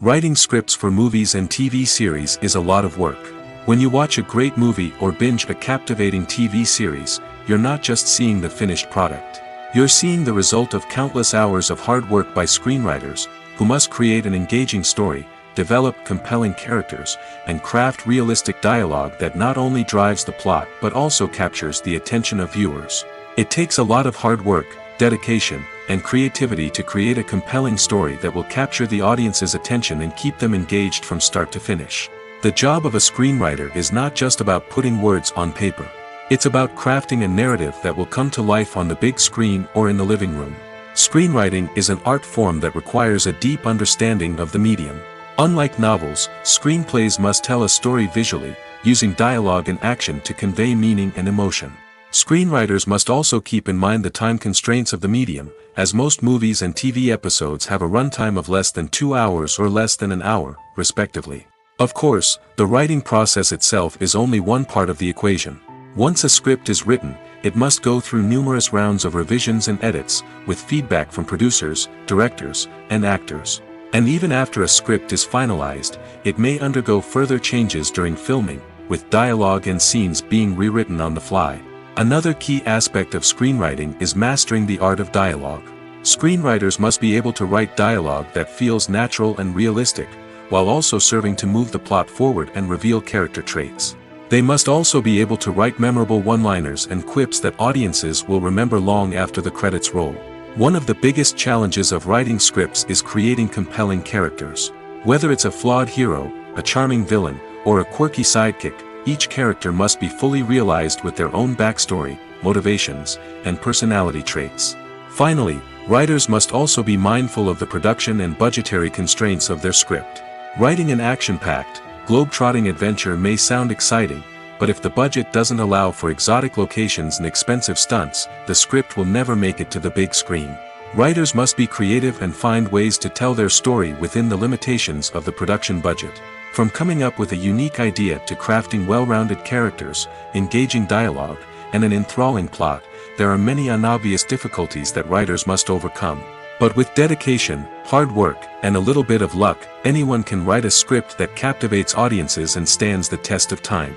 Speaker 1: Writing scripts for movies and TV series is a lot of work. When you watch a great movie or binge a captivating TV series, you're not just seeing the finished product. You're seeing the result of countless hours of hard work by screenwriters, who must create an engaging story, develop compelling characters, and craft realistic dialogue that not only drives the plot but also captures the attention of viewers. It takes a lot of hard work, dedication, and creativity to create a compelling story that will capture the audience's attention and keep them engaged from start to finish. The job of a screenwriter is not just about putting words on paper. It's about crafting a narrative that will come to life on the big screen or in the living room. Screenwriting is an art form that requires a deep understanding of the medium. Unlike novels, screenplays must tell a story visually, using dialogue and action to convey meaning and emotion. Screenwriters must also keep in mind the time constraints of the medium, as most movies and TV episodes have a runtime of less than 2 hours or less than an hour, respectively. Of course, the writing process itself is only one part of the equation. Once a script is written, it must go through numerous rounds of revisions and edits, with feedback from producers, directors, and actors. And even after a script is finalized, it may undergo further changes during filming, with dialogue and scenes being rewritten on the fly. Another key aspect of screenwriting is mastering the art of dialogue. Screenwriters must be able to write dialogue that feels natural and realistic, while also serving to move the plot forward and reveal character traits. They must also be able to write memorable one-liners and quips that audiences will remember long after the credits roll. One of the biggest challenges of writing scripts is creating compelling characters. Whether it's a flawed hero, a charming villain, or a quirky sidekick, each character must be fully realized with their own backstory, motivations, and personality traits. Finally, writers must also be mindful of the production and budgetary constraints of their script. Writing an action-packed, globe-trotting adventure may sound exciting, but if the budget doesn't allow for exotic locations and expensive stunts, the script will never make it to the big screen. Writers must be creative and find ways to tell their story within the limitations of the production budget. From coming up with a unique idea to crafting well-rounded characters, engaging dialogue, and an enthralling plot, there are many unobvious difficulties that writers must overcome. But with dedication, hard work, and a little bit of luck, anyone can write a script that captivates audiences and stands the test of time.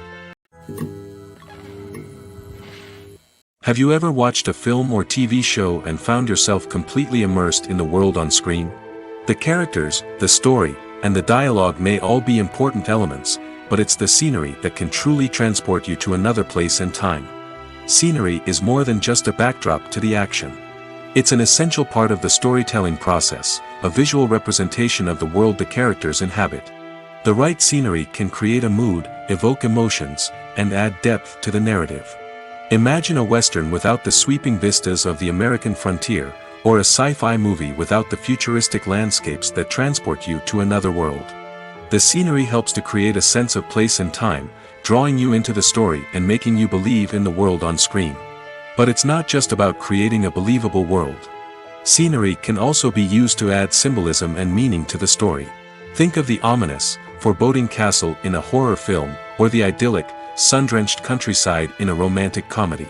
Speaker 1: Have you ever watched a film or TV show and found yourself completely immersed in the world on screen? The characters, the story, and the dialogue may all be important elements, but it's the scenery that can truly transport you to another place and time. Scenery is more than just a backdrop to the action. It's an essential part of the storytelling process, a visual representation of the world the characters inhabit. The right scenery can create a mood, evoke emotions, and add depth to the narrative. Imagine a Western without the sweeping vistas of the American frontier, or a sci-fi movie without the futuristic landscapes that transport you to another world. The scenery helps to create a sense of place and time, drawing you into the story and making you believe in the world on screen. But it's not just about creating a believable world. Scenery can also be used to add symbolism and meaning to the story. Think of the ominous, foreboding castle in a horror film, or the idyllic, sun-drenched countryside in a romantic comedy.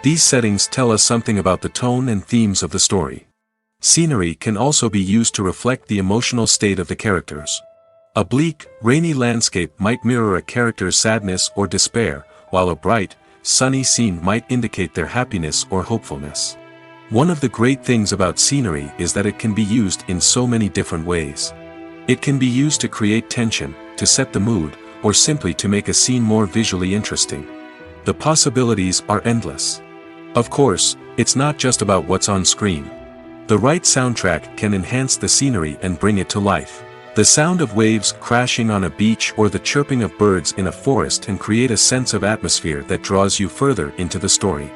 Speaker 1: These settings tell us something about the tone and themes of the story. Scenery can also be used to reflect the emotional state of the characters. A bleak, rainy landscape might mirror a character's sadness or despair, while a bright, sunny scene might indicate their happiness or hopefulness. One of the great things about scenery is that it can be used in so many different ways. It can be used to create tension, to set the mood, or simply to make a scene more visually interesting. The possibilities are endless. Of course, it's not just about what's on screen. The right soundtrack can enhance the scenery and bring it to life. The sound of waves crashing on a beach or the chirping of birds in a forest can create a sense of atmosphere that draws you further into the story.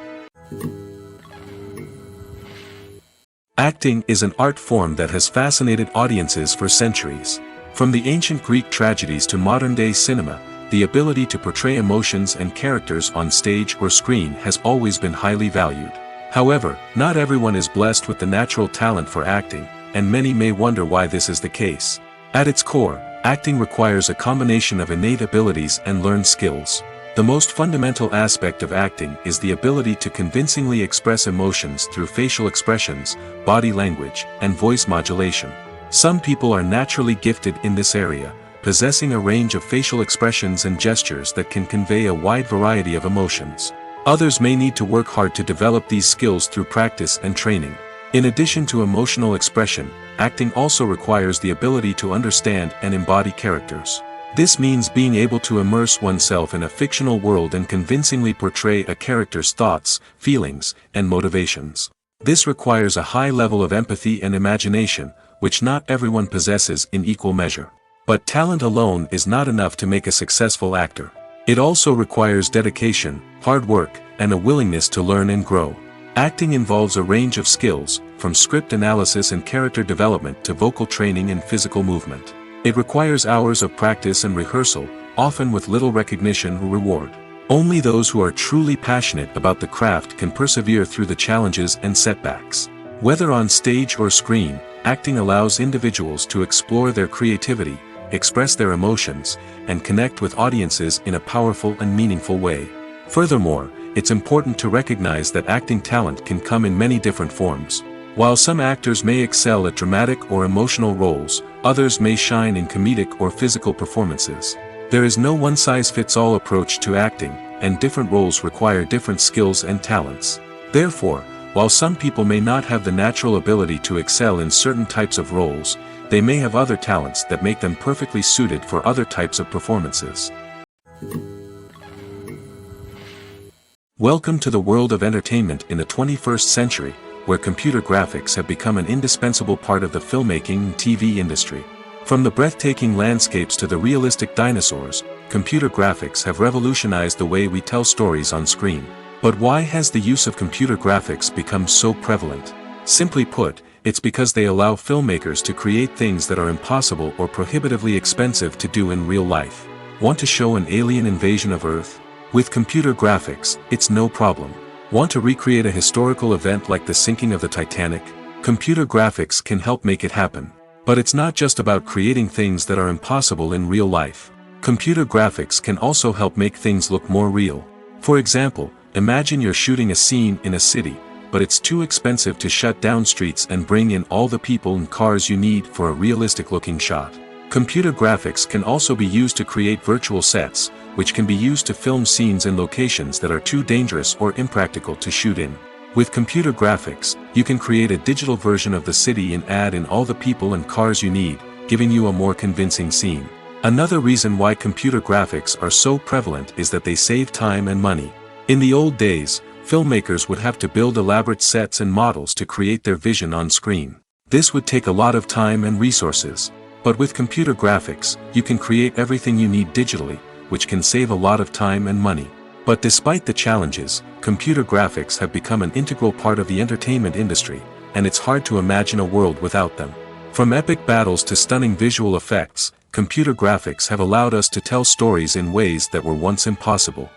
Speaker 1: Acting is an art form that has fascinated audiences for centuries. From the ancient Greek tragedies to modern-day cinema, the ability to portray emotions and characters on stage or screen has always been highly valued. However, not everyone is blessed with the natural talent for acting, and many may wonder why this is the case. At its core, acting requires a combination of innate abilities and learned skills. The most fundamental aspect of acting is the ability to convincingly express emotions through facial expressions, body language, and voice modulation. Some people are naturally gifted in this area, possessing a range of facial expressions and gestures that can convey a wide variety of emotions. Others may need to work hard to develop these skills through practice and training. In addition to emotional expression, acting also requires the ability to understand and embody characters. This means being able to immerse oneself in a fictional world and convincingly portray a character's thoughts, feelings, and motivations. This requires a high level of empathy and imagination, which not everyone possesses in equal measure. But talent alone is not enough to make a successful actor. It also requires dedication, hard work, and a willingness to learn and grow. Acting involves a range of skills, from script analysis and character development to vocal training and physical movement. It requires hours of practice and rehearsal, often with little recognition or reward. Only those who are truly passionate about the craft can persevere through the challenges and setbacks. Whether on stage or screen, acting allows individuals to explore their creativity, express their emotions, and connect with audiences in a powerful and meaningful way. Furthermore, it's important to recognize that acting talent can come in many different forms. While some actors may excel at dramatic or emotional roles, others may shine in comedic or physical performances. There is no one-size-fits-all approach to acting, and different roles require different skills and talents. Therefore, while some people may not have the natural ability to excel in certain types of roles, they may have other talents that make them perfectly suited for other types of performances. Welcome to the world of entertainment in the 21st century, where computer graphics have become an indispensable part of the filmmaking and TV industry. From the breathtaking landscapes to the realistic dinosaurs, computer graphics have revolutionized the way we tell stories on screen. But why has the use of computer graphics become so prevalent? Simply put, it's because they allow filmmakers to create things that are impossible or prohibitively expensive to do in real life. Want to show an alien invasion of Earth? With computer graphics, it's no problem. Want to recreate a historical event like the sinking of the Titanic? Computer graphics can help make it happen. But it's not just about creating things that are impossible in real life. Computer graphics can also help make things look more real. For example, imagine you're shooting a scene in a city, but it's too expensive to shut down streets and bring in all the people and cars you need for a realistic-looking shot. Computer graphics can also be used to create virtual sets, which can be used to film scenes in locations that are too dangerous or impractical to shoot in. With computer graphics, you can create a digital version of the city and add in all the people and cars you need, giving you a more convincing scene. Another reason why computer graphics are so prevalent is that they save time and money. In the old days, filmmakers would have to build elaborate sets and models to create their vision on screen. This would take a lot of time and resources. But with computer graphics, you can create everything you need digitally, which can save a lot of time and money. But despite the challenges, computer graphics have become an integral part of the entertainment industry, and it's hard to imagine a world without them. From epic battles to stunning visual effects, computer graphics have allowed us to tell stories in ways that were once impossible.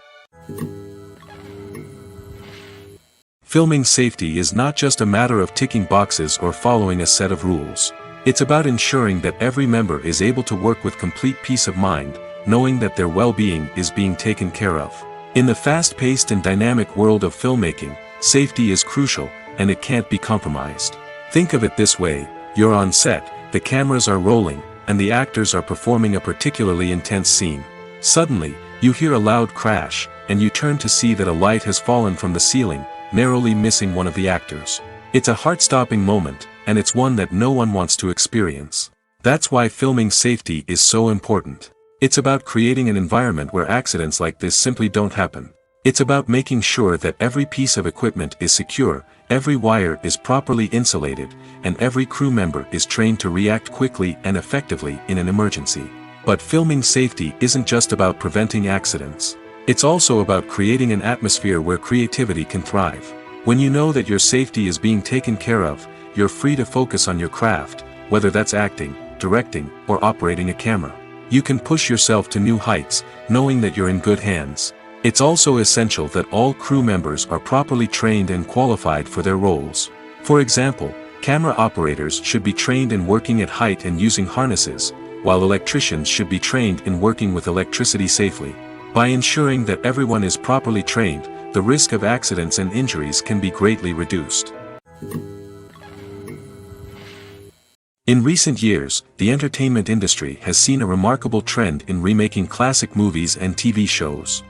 Speaker 1: Filming safety is not just a matter of ticking boxes or following a set of rules. It's about ensuring that every member is able to work with complete peace of mind, knowing that their well-being is being taken care of. In the fast-paced and dynamic world of filmmaking, safety is crucial, and it can't be compromised. Think of it this way: you're on set, the cameras are rolling, and the actors are performing a particularly intense scene. Suddenly, you hear a loud crash, and you turn to see that a light has fallen from the ceiling, narrowly missing one of the actors. It's a heart-stopping moment, and it's one that no one wants to experience. That's why filming safety is so important. It's about creating an environment where accidents like this simply don't happen. It's about making sure that every piece of equipment is secure, every wire is properly insulated, and every crew member is trained to react quickly and effectively in an emergency. But filming safety isn't just about preventing accidents. It's also about creating an atmosphere where creativity can thrive. When you know that your safety is being taken care of, you're free to focus on your craft, whether that's acting, directing, or operating a camera. You can push yourself to new heights, knowing that you're in good hands. It's also essential that all crew members are properly trained and qualified for their roles. For example, camera operators should be trained in working at height and using harnesses, while electricians should be trained in working with electricity safely. By ensuring that everyone is properly trained, the risk of accidents and injuries can be greatly reduced. In recent years, the entertainment industry has seen a remarkable trend in remaking classic movies and TV shows.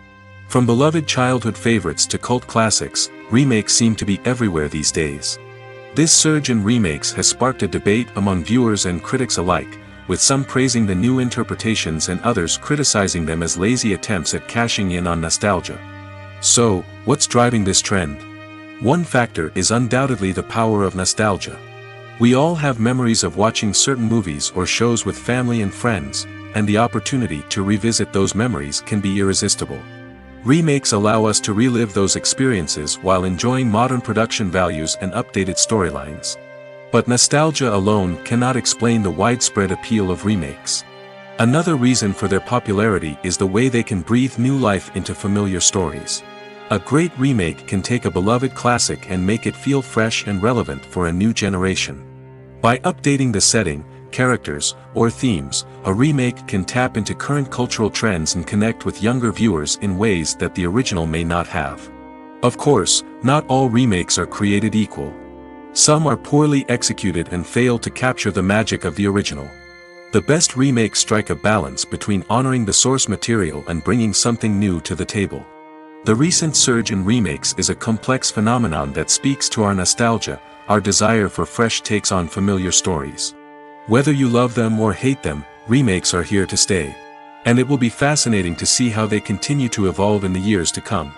Speaker 1: From beloved childhood favorites to cult classics, remakes seem to be everywhere these days. This surge in remakes has sparked a debate among viewers and critics alike, with some praising the new interpretations and others criticizing them as lazy attempts at cashing in on nostalgia. So, what's driving this trend? One factor is undoubtedly the power of nostalgia. We all have memories of watching certain movies or shows with family and friends, and the opportunity to revisit those memories can be irresistible. Remakes allow us to relive those experiences while enjoying modern production values and updated storylines. But nostalgia alone cannot explain the widespread appeal of remakes. Another reason for their popularity is the way they can breathe new life into familiar stories. A great remake can take a beloved classic and make it feel fresh and relevant for a new generation. By updating the setting, characters, or themes, a remake can tap into current cultural trends and connect with younger viewers in ways that the original may not have. Of course, not all remakes are created equal. Some are poorly executed and fail to capture the magic of the original. The best remakes strike a balance between honoring the source material and bringing something new to the table. The recent surge in remakes is a complex phenomenon that speaks to our nostalgia, our desire for fresh takes on familiar stories. Whether you love them or hate them, remakes are here to stay. And it will be fascinating to see how they continue to evolve in the years to come.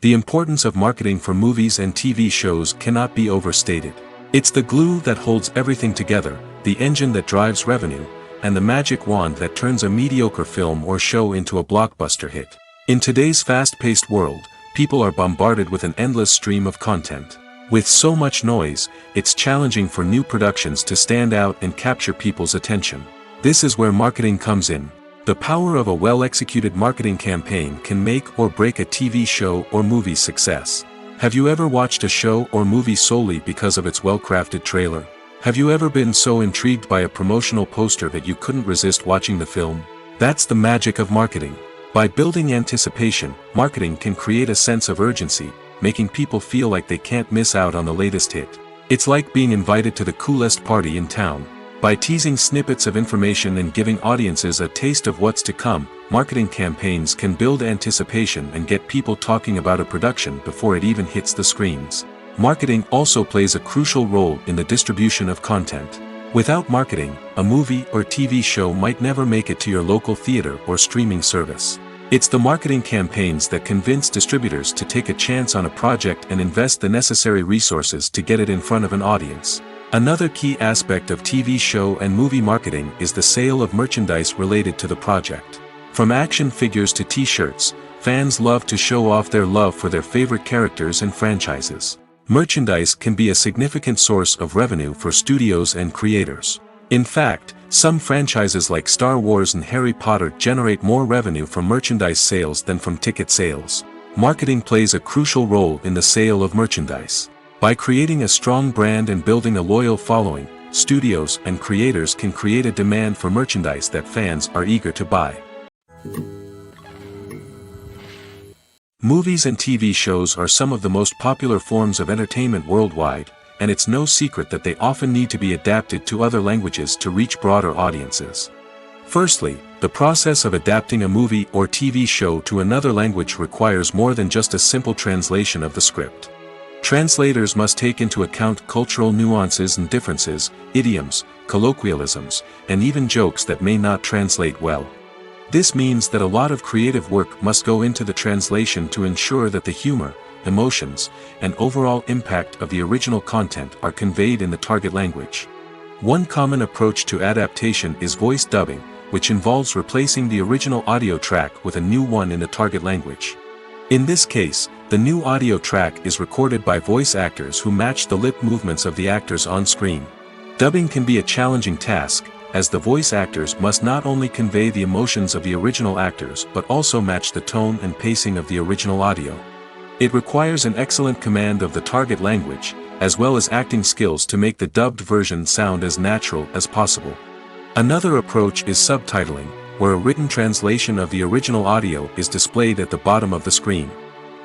Speaker 1: The importance of marketing for movies and TV shows cannot be overstated. It's the glue that holds everything together, the engine that drives revenue, and the magic wand that turns a mediocre film or show into a blockbuster hit. In today's fast-paced world, people are bombarded with an endless stream of content. With so much noise, it's challenging for new productions to stand out and capture people's attention. This is where marketing comes in. The power of a well-executed marketing campaign can make or break a TV show or movie's success. Have you ever watched a show or movie solely because of its well-crafted trailer? Have you ever been so intrigued by a promotional poster that you couldn't resist watching the film? That's the magic of marketing. By building anticipation, marketing can create a sense of urgency, making people feel like they can't miss out on the latest hit. It's like being invited to the coolest party in town. By teasing snippets of information and giving audiences a taste of what's to come, marketing campaigns can build anticipation and get people talking about a production before it even hits the screens. Marketing also plays a crucial role in the distribution of content. Without marketing, a movie or TV show might never make it to your local theater or streaming service. It's the marketing campaigns that convince distributors to take a chance on a project and invest the necessary resources to get it in front of an audience. Another key aspect of TV show and movie marketing is the sale of merchandise related to the project. From action figures to t-shirts, fans love to show off their love for their favorite characters and franchises. Merchandise can be a significant source of revenue for studios and creators. In fact, some franchises like Star Wars and Harry Potter generate more revenue from merchandise sales than from ticket sales. Marketing plays a crucial role in the sale of merchandise. By creating a strong brand and building a loyal following, studios and creators can create a demand for merchandise that fans are eager to buy. Movies and TV shows are some of the most popular forms of entertainment worldwide, and it's no secret that they often need to be adapted to other languages to reach broader audiences. Firstly, the process of adapting a movie or TV show to another language requires more than just a simple translation of the script. Translators must take into account cultural nuances and differences, idioms, colloquialisms, and even jokes that may not translate well. This means that a lot of creative work must go into the translation to ensure that the humor, emotions, and overall impact of the original content are conveyed in the target language. One common approach to adaptation is voice dubbing, which involves replacing the original audio track with a new one in the target language. In this case, the new audio track is recorded by voice actors who match the lip movements of the actors on screen. Dubbing can be a challenging task, as the voice actors must not only convey the emotions of the original actors but also match the tone and pacing of the original audio. It requires an excellent command of the target language, as well as acting skills to make the dubbed version sound as natural as possible. Another approach is subtitling, where a written translation of the original audio is displayed at the bottom of the screen.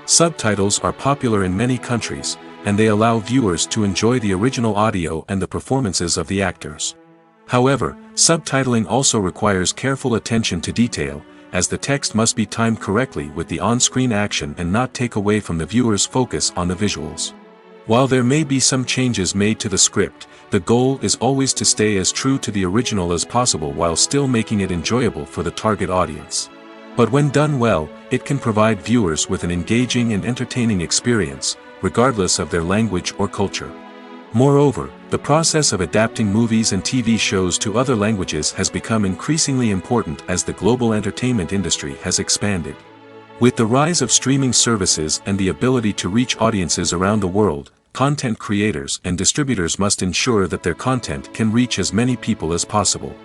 Speaker 1: Subtitles are popular in many countries, and they allow viewers to enjoy the original audio and the performances of the actors. However, subtitling also requires careful attention to detail, as the text must be timed correctly with the on-screen action and not take away from the viewer's focus on the visuals. While there may be some changes made to the script, the goal is always to stay as true to the original as possible while still making it enjoyable for the target audience. But when done well, it can provide viewers with an engaging and entertaining experience, regardless of their language or culture. Moreover, the process of adapting movies and TV shows to other languages has become increasingly important as the global entertainment industry has expanded. With the rise of streaming services and the ability to reach audiences around the world, content creators and distributors must ensure that their content can reach as many people as possible.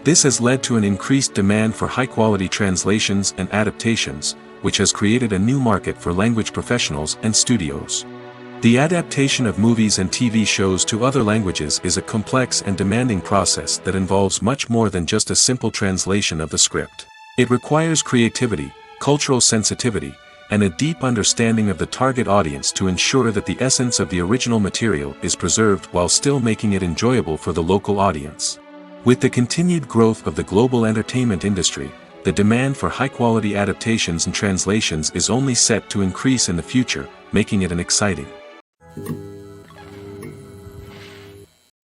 Speaker 1: This has led to an increased demand for high-quality translations and adaptations, which has created a new market for language professionals and studios. The adaptation of movies and TV shows to other languages is a complex and demanding process that involves much more than just a simple translation of the script. It requires creativity, cultural sensitivity, and a deep understanding of the target audience to ensure that the essence of the original material is preserved while still making it enjoyable for the local audience. With the continued growth of the global entertainment industry, the demand for high-quality adaptations and translations is only set to increase in the future, making it an exciting.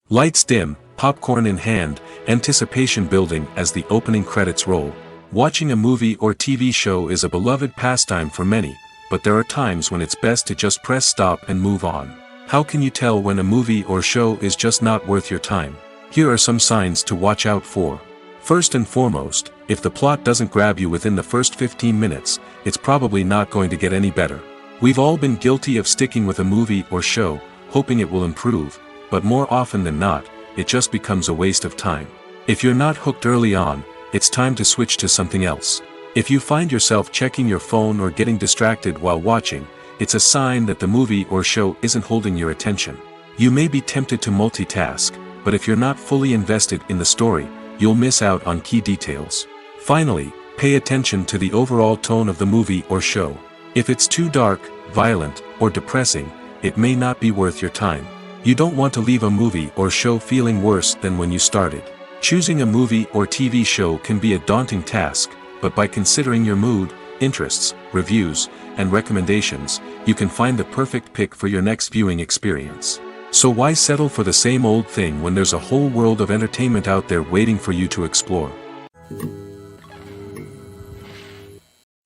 Speaker 1: Lights dim, popcorn in hand, anticipation building as the opening credits roll. Watching a movie or TV show is a beloved pastime for many, but there are times when it's best to just press stop and move on. How can you tell when a movie or show is just not worth your time? Here are some signs to watch out for. First and foremost, if the plot doesn't grab you within the first 15 minutes, it's probably not going to get any better. We've all been guilty of sticking with a movie or show, hoping it will improve, but more often than not, it just becomes a waste of time. If you're not hooked early on, it's time to switch to something else. If you find yourself checking your phone or getting distracted while watching, it's a sign that the movie or show isn't holding your attention. You may be tempted to multitask, but if you're not fully invested in the story, you'll miss out on key details. Finally, pay attention to the overall tone of the movie or show. If it's too dark, violent, or depressing, it may not be worth your time. You don't want to leave a movie or show feeling worse than when you started. Choosing a movie or TV show can be a daunting task, but by considering your mood, interests, reviews, and recommendations, you can find the perfect pick for your next viewing experience. So why settle for the same old thing when there's a whole world of entertainment out there waiting for you to explore?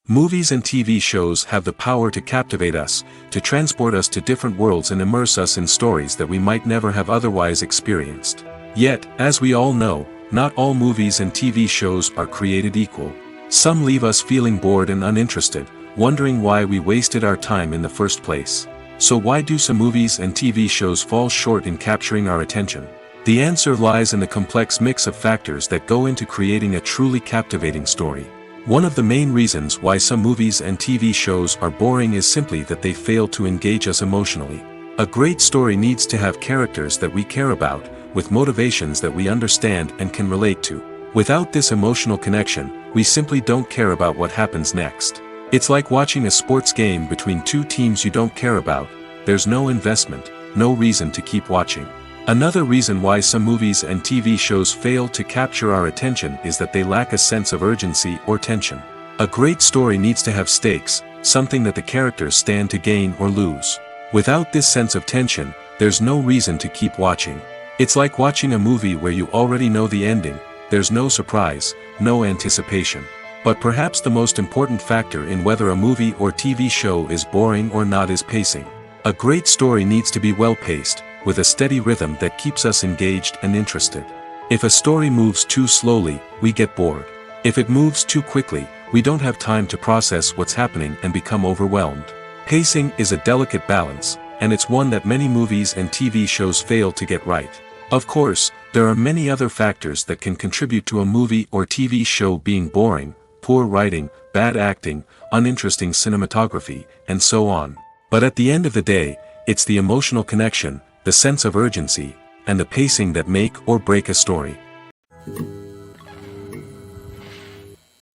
Speaker 1: Movies and TV shows have the power to captivate us, to transport us to different worlds and immerse us in stories that we might never have otherwise experienced. Yet, as we all know, not all movies and TV shows are created equal. Some leave us feeling bored and uninterested, wondering why we wasted our time in the first place. So why do some movies and TV shows fall short in capturing our attention? The answer lies in the complex mix of factors that go into creating a truly captivating story. One of the main reasons why some movies and TV shows are boring is simply that they fail to engage us emotionally. A great story needs to have characters that we care about, with motivations that we understand and can relate to. Without this emotional connection, we simply don't care about what happens next. It's like watching a sports game between two teams you don't care about. There's no investment, no reason to keep watching. Another reason why some movies and TV shows fail to capture our attention is that they lack a sense of urgency or tension. A great story needs to have stakes, something that the characters stand to gain or lose. Without this sense of tension, there's no reason to keep watching. It's like watching a movie where you already know the ending. There's no surprise, no anticipation. But perhaps the most important factor in whether a movie or TV show is boring or not is pacing. A great story needs to be well-paced, with a steady rhythm that keeps us engaged and interested. If a story moves too slowly, we get bored. If it moves too quickly, we don't have time to process what's happening and become overwhelmed. Pacing is a delicate balance, and it's one that many movies and TV shows fail to get right. Of course, there are many other factors that can contribute to a movie or TV show being boring: poor writing, bad acting, uninteresting cinematography, and so on. But at the end of the day, it's the emotional connection, the sense of urgency, and the pacing that make or break a story.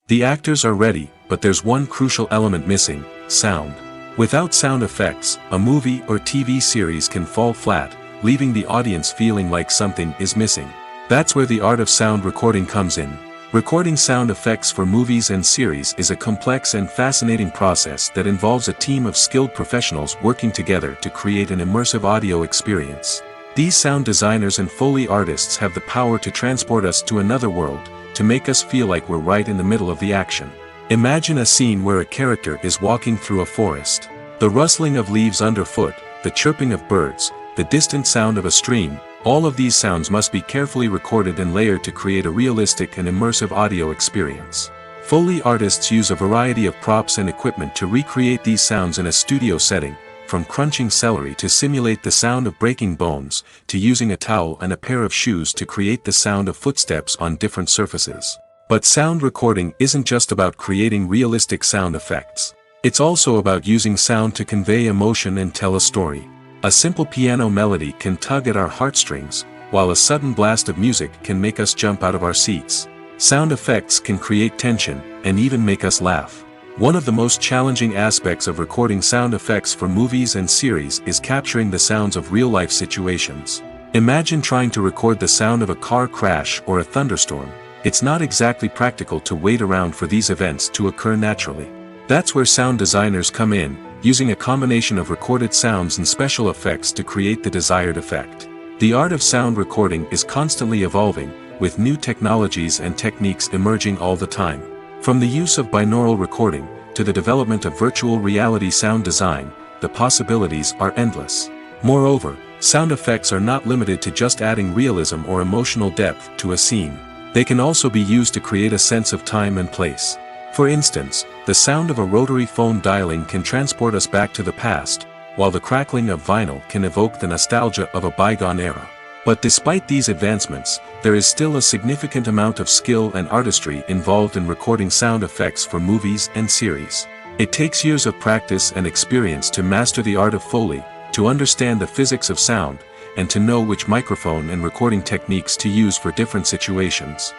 Speaker 1: The actors are ready, but there's one crucial element missing: sound. Without sound effects, a movie or TV series can fall flat, leaving the audience feeling like something is missing. That's where the art of sound recording comes in. Recording sound effects for movies and series is a complex and fascinating process that involves a team of skilled professionals working together to create an immersive audio experience. These sound designers and Foley artists have the power to transport us to another world, to make us feel like we're right in the middle of the action. Imagine a scene where a character is walking through a forest. The rustling of leaves underfoot, the chirping of birds, the distant sound of a stream, all of these sounds must be carefully recorded and layered to create a realistic and immersive audio experience. Foley artists use a variety of props and equipment to recreate these sounds in a studio setting, from crunching celery to simulate the sound of breaking bones, to using a towel and a pair of shoes to create the sound of footsteps on different surfaces. But sound recording isn't just about creating realistic sound effects. It's also about using sound to convey emotion and tell a story. A simple piano melody can tug at our heartstrings, while a sudden blast of music can make us jump out of our seats. Sound effects can create tension, and even make us laugh. One of the most challenging aspects of recording sound effects for movies and series is capturing the sounds of real-life situations. Imagine trying to record the sound of a car crash or a thunderstorm. It's not exactly practical to wait around for these events to occur naturally. That's where sound designers come in, using a combination of recorded sounds and special effects to create the desired effect. The art of sound recording is constantly evolving, with new technologies and techniques emerging all the time. From the use of binaural recording, to the development of virtual reality sound design, the possibilities are endless. Moreover, sound effects are not limited to just adding realism or emotional depth to a scene. They can also be used to create a sense of time and place. For instance, the sound of a rotary phone dialing can transport us back to the past, while the crackling of vinyl can evoke the nostalgia of a bygone era. But despite these advancements, there is still a significant amount of skill and artistry involved in recording sound effects for movies and series. It takes years of practice and experience to master the art of Foley, to understand the physics of sound, and to know which microphone and recording techniques to use for different situations.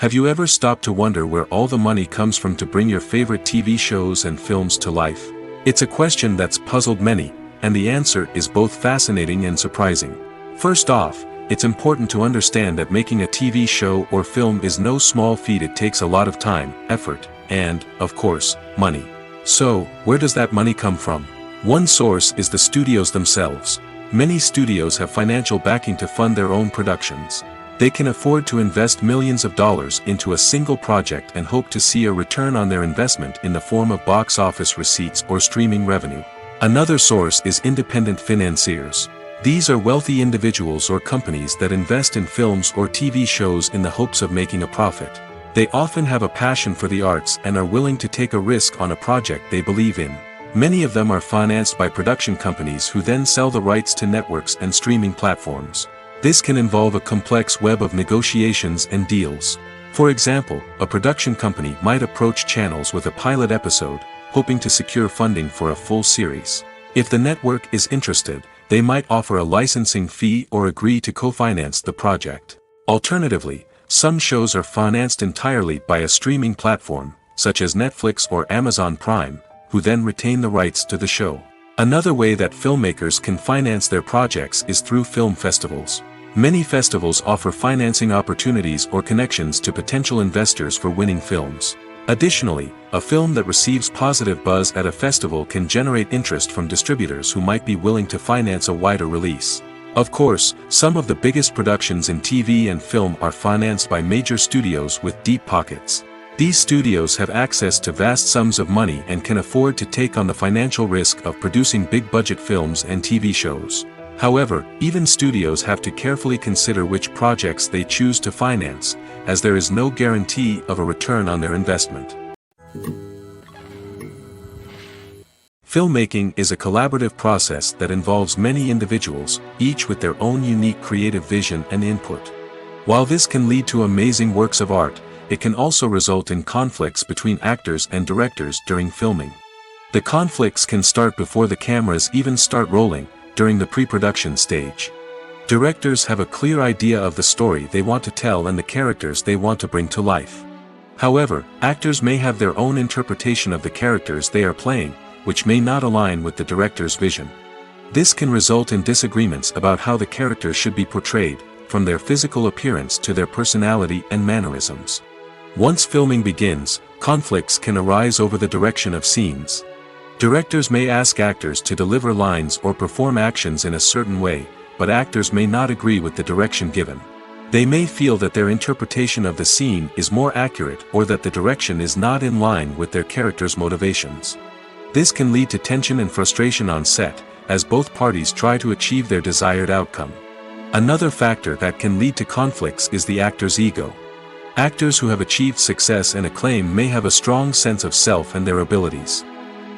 Speaker 1: Have you ever stopped to wonder where all the money comes from to bring your favorite TV shows and films to life? It's a question that's puzzled many, and the answer is both fascinating and surprising. First off, it's important to understand that making a TV show or film is no small feat. It takes a lot of time, effort, and, of course, money. So, where does that money come from? One source is the studios themselves. Many studios have financial backing to fund their own productions. They can afford to invest millions of dollars into a single project and hope to see a return on their investment in the form of box office receipts or streaming revenue. Another source is independent financiers. These are wealthy individuals or companies that invest in films or TV shows in the hopes of making a profit. They often have a passion for the arts and are willing to take a risk on a project they believe in. Many of them are financed by production companies who then sell the rights to networks and streaming platforms. This can involve a complex web of negotiations and deals. For example, a production company might approach channels with a pilot episode, hoping to secure funding for a full series. If the network is interested, they might offer a licensing fee or agree to co-finance the project. Alternatively, some shows are financed entirely by a streaming platform, such as Netflix or Amazon Prime, who then retain the rights to the show. Another way that filmmakers can finance their projects is through film festivals. Many festivals offer financing opportunities or connections to potential investors for winning films. Additionally, a film that receives positive buzz at a festival can generate interest from distributors who might be willing to finance a wider release. Of course, some of the biggest productions in TV and film are financed by major studios with deep pockets. These studios have access to vast sums of money and can afford to take on the financial risk of producing big-budget films and TV shows. However, even studios have to carefully consider which projects they choose to finance, as there is no guarantee of a return on their investment. Filmmaking is a collaborative process that involves many individuals, each with their own unique creative vision and input. While this can lead to amazing works of art, it can also result in conflicts between actors and directors during filming. The conflicts can start before the cameras even start rolling, during the pre-production stage. Directors have a clear idea of the story they want to tell and the characters they want to bring to life. However, actors may have their own interpretation of the characters they are playing, which may not align with the director's vision. This can result in disagreements about how the characters should be portrayed, from their physical appearance to their personality and mannerisms. Once filming begins, conflicts can arise over the direction of scenes. Directors may ask actors to deliver lines or perform actions in a certain way, but actors may not agree with the direction given. They may feel that their interpretation of the scene is more accurate or that the direction is not in line with their character's motivations. This can lead to tension and frustration on set, as both parties try to achieve their desired outcome. Another factor that can lead to conflicts is the actor's ego. Actors who have achieved success and acclaim may have a strong sense of self and their abilities.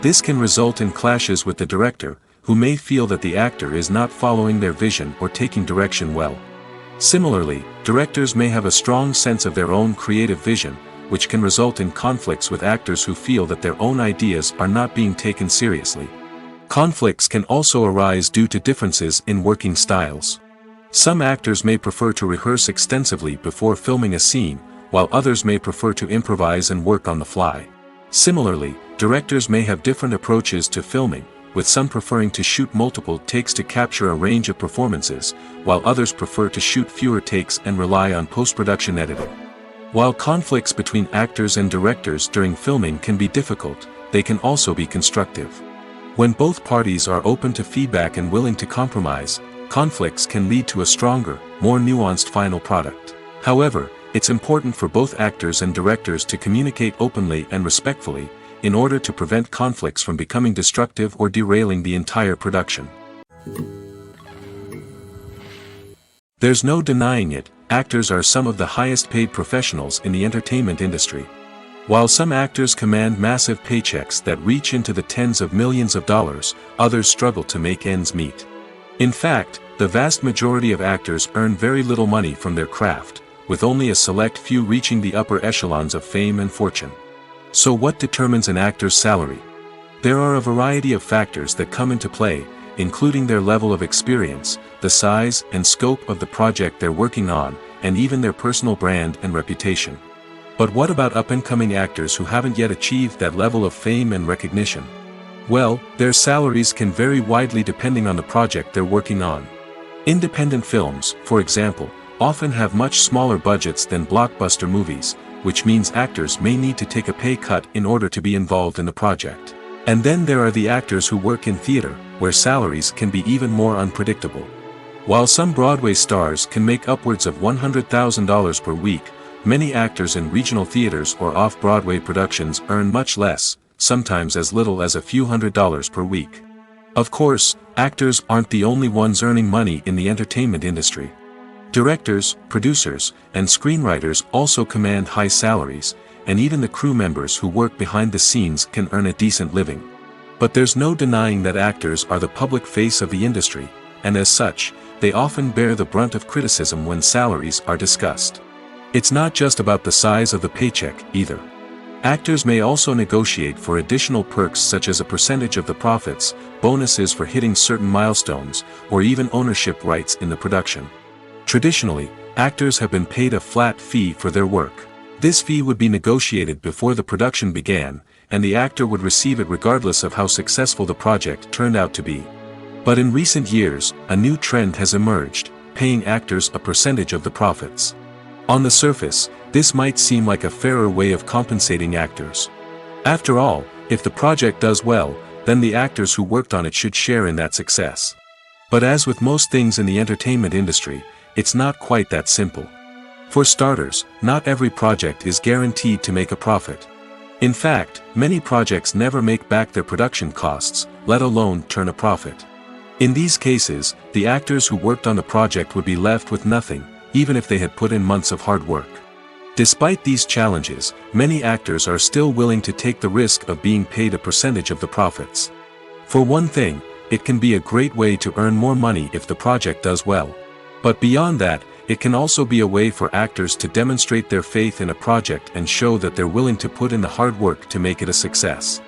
Speaker 1: This can result in clashes with the director, who may feel that the actor is not following their vision or taking direction well. Similarly, directors may have a strong sense of their own creative vision, which can result in conflicts with actors who feel that their own ideas are not being taken seriously. Conflicts can also arise due to differences in working styles. Some actors may prefer to rehearse extensively before filming a scene, while others may prefer to improvise and work on the fly. Similarly, directors may have different approaches to filming, with some preferring to shoot multiple takes to capture a range of performances, while others prefer to shoot fewer takes and rely on post-production editing. While conflicts between actors and directors during filming can be difficult, they can also be constructive. When both parties are open to feedback and willing to compromise, conflicts can lead to a stronger, more nuanced final product. However, it's important for both actors and directors to communicate openly and respectfully, in order to prevent conflicts from becoming destructive or derailing the entire production. There's no denying it, actors are some of the highest paid professionals in the entertainment industry. While some actors command massive paychecks that reach into the tens of millions of dollars, others struggle to make ends meet. In fact, the vast majority of actors earn very little money from their craft, with only a select few reaching the upper echelons of fame and fortune. So what determines an actor's salary? There are a variety of factors that come into play, including their level of experience, the size and scope of the project they're working on, and even their personal brand and reputation. But what about up-and-coming actors who haven't yet achieved that level of fame and recognition? Well, their salaries can vary widely depending on the project they're working on. Independent films, for example, often have much smaller budgets than blockbuster movies, which means actors may need to take a pay cut in order to be involved in the project. And then there are the actors who work in theater, where salaries can be even more unpredictable. While some Broadway stars can make upwards of $100,000 per week, many actors in regional theaters or off-Broadway productions earn much less, sometimes as little as a few $100s per week. Of course, actors aren't the only ones earning money in the entertainment industry. Directors, producers, and screenwriters also command high salaries, and even the crew members who work behind the scenes can earn a decent living. But there's no denying that actors are the public face of the industry, and as such, they often bear the brunt of criticism when salaries are discussed. It's not just about the size of the paycheck, either. Actors may also negotiate for additional perks such as a percentage of the profits, bonuses for hitting certain milestones, or even ownership rights in the production. Traditionally, actors have been paid a flat fee for their work. This fee would be negotiated before the production began, and the actor would receive it regardless of how successful the project turned out to be. But in recent years, a new trend has emerged, paying actors a percentage of the profits. On the surface, this might seem like a fairer way of compensating actors. After all, if the project does well, then the actors who worked on it should share in that success. But as with most things in the entertainment industry, it's not quite that simple. For starters, not every project is guaranteed to make a profit. In fact, many projects never make back their production costs, let alone turn a profit. In these cases, the actors who worked on the project would be left with nothing, even if they had put in months of hard work. Despite these challenges, many actors are still willing to take the risk of being paid a percentage of the profits. For one thing, it can be a great way to earn more money if the project does well. But beyond that, it can also be a way for actors to demonstrate their faith in a project and show that they're willing to put in the hard work to make it a success.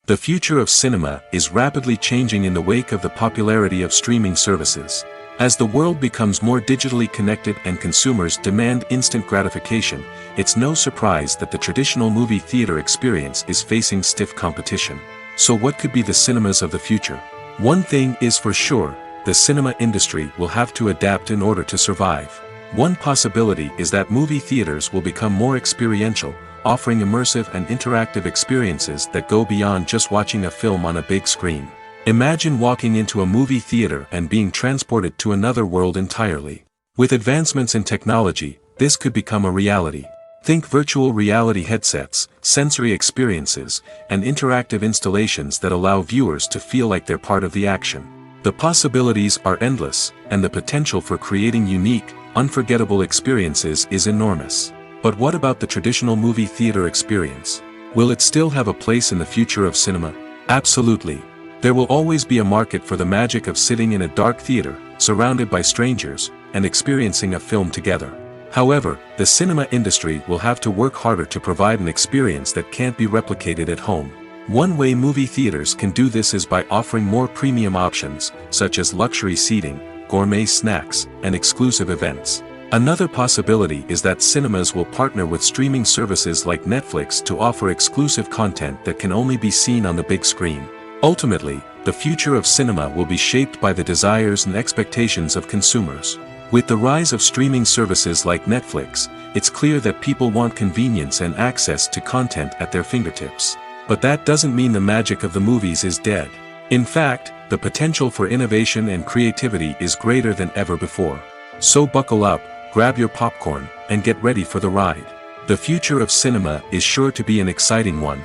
Speaker 1: The future of cinema is rapidly changing in the wake of the popularity of streaming services. As the world becomes more digitally connected and consumers demand instant gratification, it's no surprise that the traditional movie theater experience is facing stiff competition. So what could be the cinemas of the future? One thing is for sure, the cinema industry will have to adapt in order to survive. One possibility is that movie theaters will become more experiential, offering immersive and interactive experiences that go beyond just watching a film on a big screen. Imagine walking into a movie theater and being transported to another world entirely. With advancements in technology, this could become a reality. Think virtual reality headsets, sensory experiences, and interactive installations that allow viewers to feel like they're part of the action. The possibilities are endless, and the potential for creating unique, unforgettable experiences is enormous. But what about the traditional movie theater experience? Will it still have a place in the future of cinema? Absolutely. There will always be a market for the magic of sitting in a dark theater, surrounded by strangers, and experiencing a film together. However, the cinema industry will have to work harder to provide an experience that can't be replicated at home. One way movie theaters can do this is by offering more premium options, such as luxury seating, gourmet snacks, and exclusive events. Another possibility is that cinemas will partner with streaming services like Netflix to offer exclusive content that can only be seen on the big screen. Ultimately, the future of cinema will be shaped by the desires and expectations of consumers. With the rise of streaming services like Netflix, it's clear that people want convenience and access to content at their fingertips. But that doesn't mean the magic of the movies is dead. In fact, the potential for innovation and creativity is greater than ever before. So buckle up, grab your popcorn, and get ready for the ride. The future of cinema is sure to be an exciting one.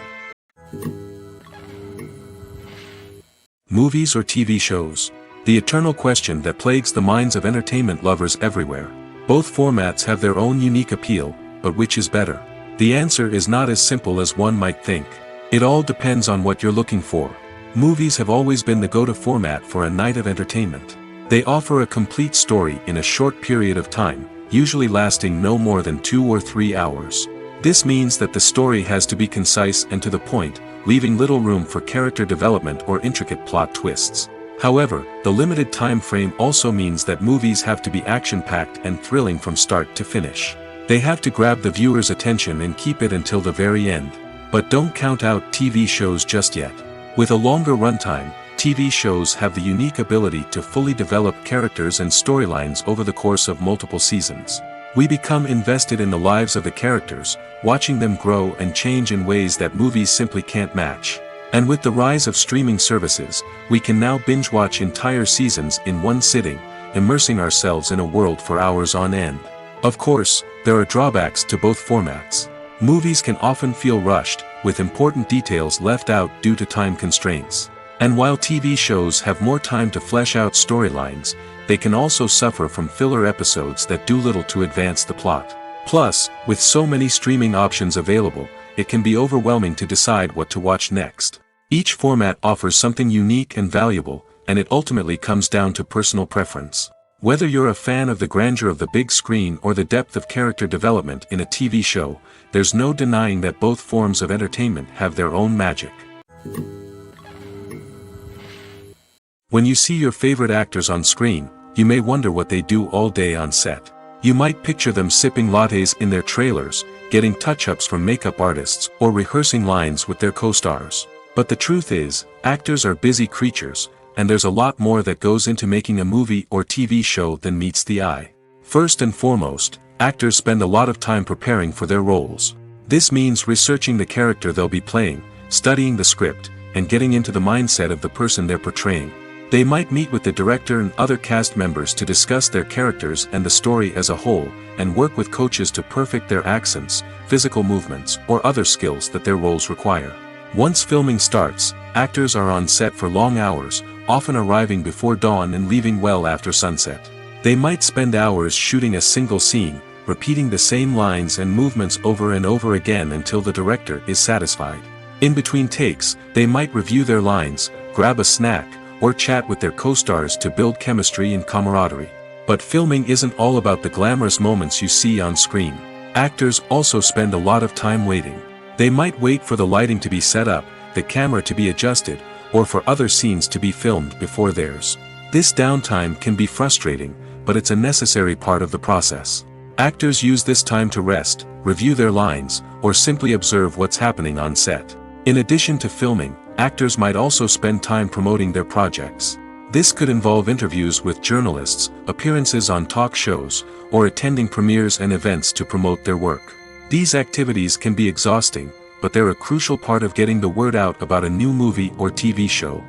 Speaker 1: Movies or TV shows? The eternal question that plagues the minds of entertainment lovers everywhere. Both formats have their own unique appeal, but which is better? The answer is not as simple as one might think. It all depends on what you're looking for. Movies have always been the go-to format for a night of entertainment. They offer a complete story in a short period of time, usually lasting no more than 2 or 3 hours. This means that the story has to be concise and to the point, leaving little room for character development or intricate plot twists. However, the limited time frame also means that movies have to be action-packed and thrilling from start to finish. They have to grab the viewer's attention and keep it until the very end. But don't count out TV shows just yet. With a longer runtime, TV shows have the unique ability to fully develop characters and storylines over the course of multiple seasons. We become invested in the lives of the characters, watching them grow and change in ways that movies simply can't match. And with the rise of streaming services, we can now binge-watch entire seasons in one sitting, immersing ourselves in a world for hours on end. Of course, there are drawbacks to both formats. Movies can often feel rushed, with important details left out due to time constraints. And while TV shows have more time to flesh out storylines, they can also suffer from filler episodes that do little to advance the plot. Plus, with so many streaming options available, it can be overwhelming to decide what to watch next. Each format offers something unique and valuable, and it ultimately comes down to personal preference. Whether you're a fan of the grandeur of the big screen or the depth of character development in a TV show, there's no denying that both forms of entertainment have their own magic. When you see your favorite actors on screen, you may wonder what they do all day on set. You might picture them sipping lattes in their trailers, getting touch-ups from makeup artists, or rehearsing lines with their co-stars. But the truth is, actors are busy creatures, and there's a lot more that goes into making a movie or TV show than meets the eye. First and foremost, actors spend a lot of time preparing for their roles. This means researching the character they'll be playing, studying the script, and getting into the mindset of the person they're portraying. They might meet with the director and other cast members to discuss their characters and the story as a whole, and work with coaches to perfect their accents, physical movements, or other skills that their roles require. Once filming starts, actors are on set for long hours, often arriving before dawn and leaving well after sunset. They might spend hours shooting a single scene, repeating the same lines and movements over and over again until the director is satisfied. In between takes, they might review their lines, grab a snack, or chat with their co-stars to build chemistry and camaraderie. But filming isn't all about the glamorous moments you see on screen. Actors also spend a lot of time waiting. They might wait for the lighting to be set up, the camera to be adjusted, or for other scenes to be filmed before theirs. This downtime can be frustrating, but it's a necessary part of the process. Actors use this time to rest, review their lines, or simply observe what's happening on set. In addition to filming, actors might also spend time promoting their projects. This could involve interviews with journalists, appearances on talk shows, or attending premieres and events to promote their work. These activities can be exhausting, but they're a crucial part of getting the word out about a new movie or TV show.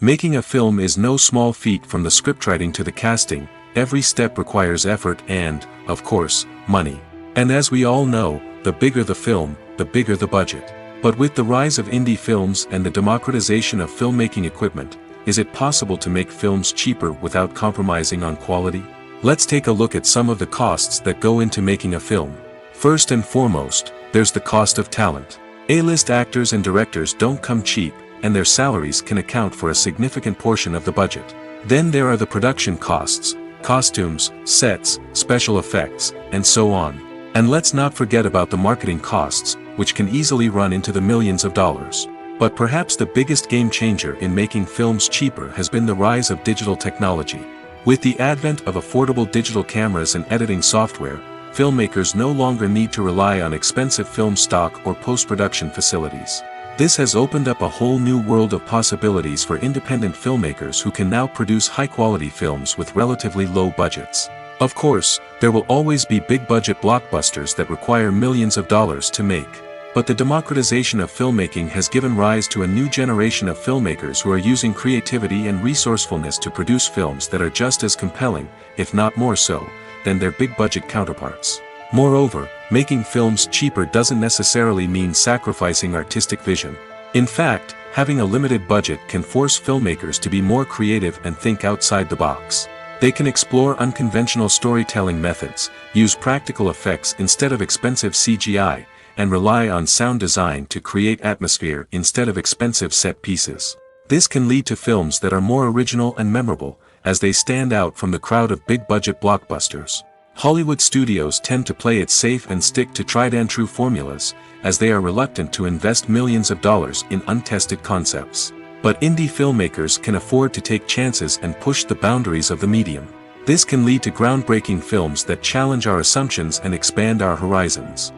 Speaker 1: Making a film is no small feat. From the scriptwriting to the casting, every step requires effort and, of course, money. And as we all know, the bigger the film, the bigger the budget. But with the rise of indie films and the democratization of filmmaking equipment, is it possible to make films cheaper without compromising on quality? Let's take a look at some of the costs that go into making a film. First and foremost, there's the cost of talent. A-list actors and directors don't come cheap, and their salaries can account for a significant portion of the budget. Then there are the production costs, costumes, sets, special effects, and so on. And let's not forget about the marketing costs, which can easily run into the millions of dollars. But perhaps the biggest game changer in making films cheaper has been the rise of digital technology. With the advent of affordable digital cameras and editing software, filmmakers no longer need to rely on expensive film stock or post-production facilities. This has opened up a whole new world of possibilities for independent filmmakers who can now produce high-quality films with relatively low budgets. Of course, there will always be big-budget blockbusters that require millions of dollars to make. But the democratization of filmmaking has given rise to a new generation of filmmakers who are using creativity and resourcefulness to produce films that are just as compelling, if not more so, than their big-budget counterparts. Moreover, making films cheaper doesn't necessarily mean sacrificing artistic vision. In fact, having a limited budget can force filmmakers to be more creative and think outside the box. They can explore unconventional storytelling methods, use practical effects instead of expensive CGI, and rely on sound design to create atmosphere instead of expensive set pieces. This can lead to films that are more original and memorable, as they stand out from the crowd of big-budget blockbusters. Hollywood studios tend to play it safe and stick to tried-and-true formulas, as they are reluctant to invest millions of dollars in untested concepts. But indie filmmakers can afford to take chances and push the boundaries of the medium. This can lead to groundbreaking films that challenge our assumptions and expand our horizons.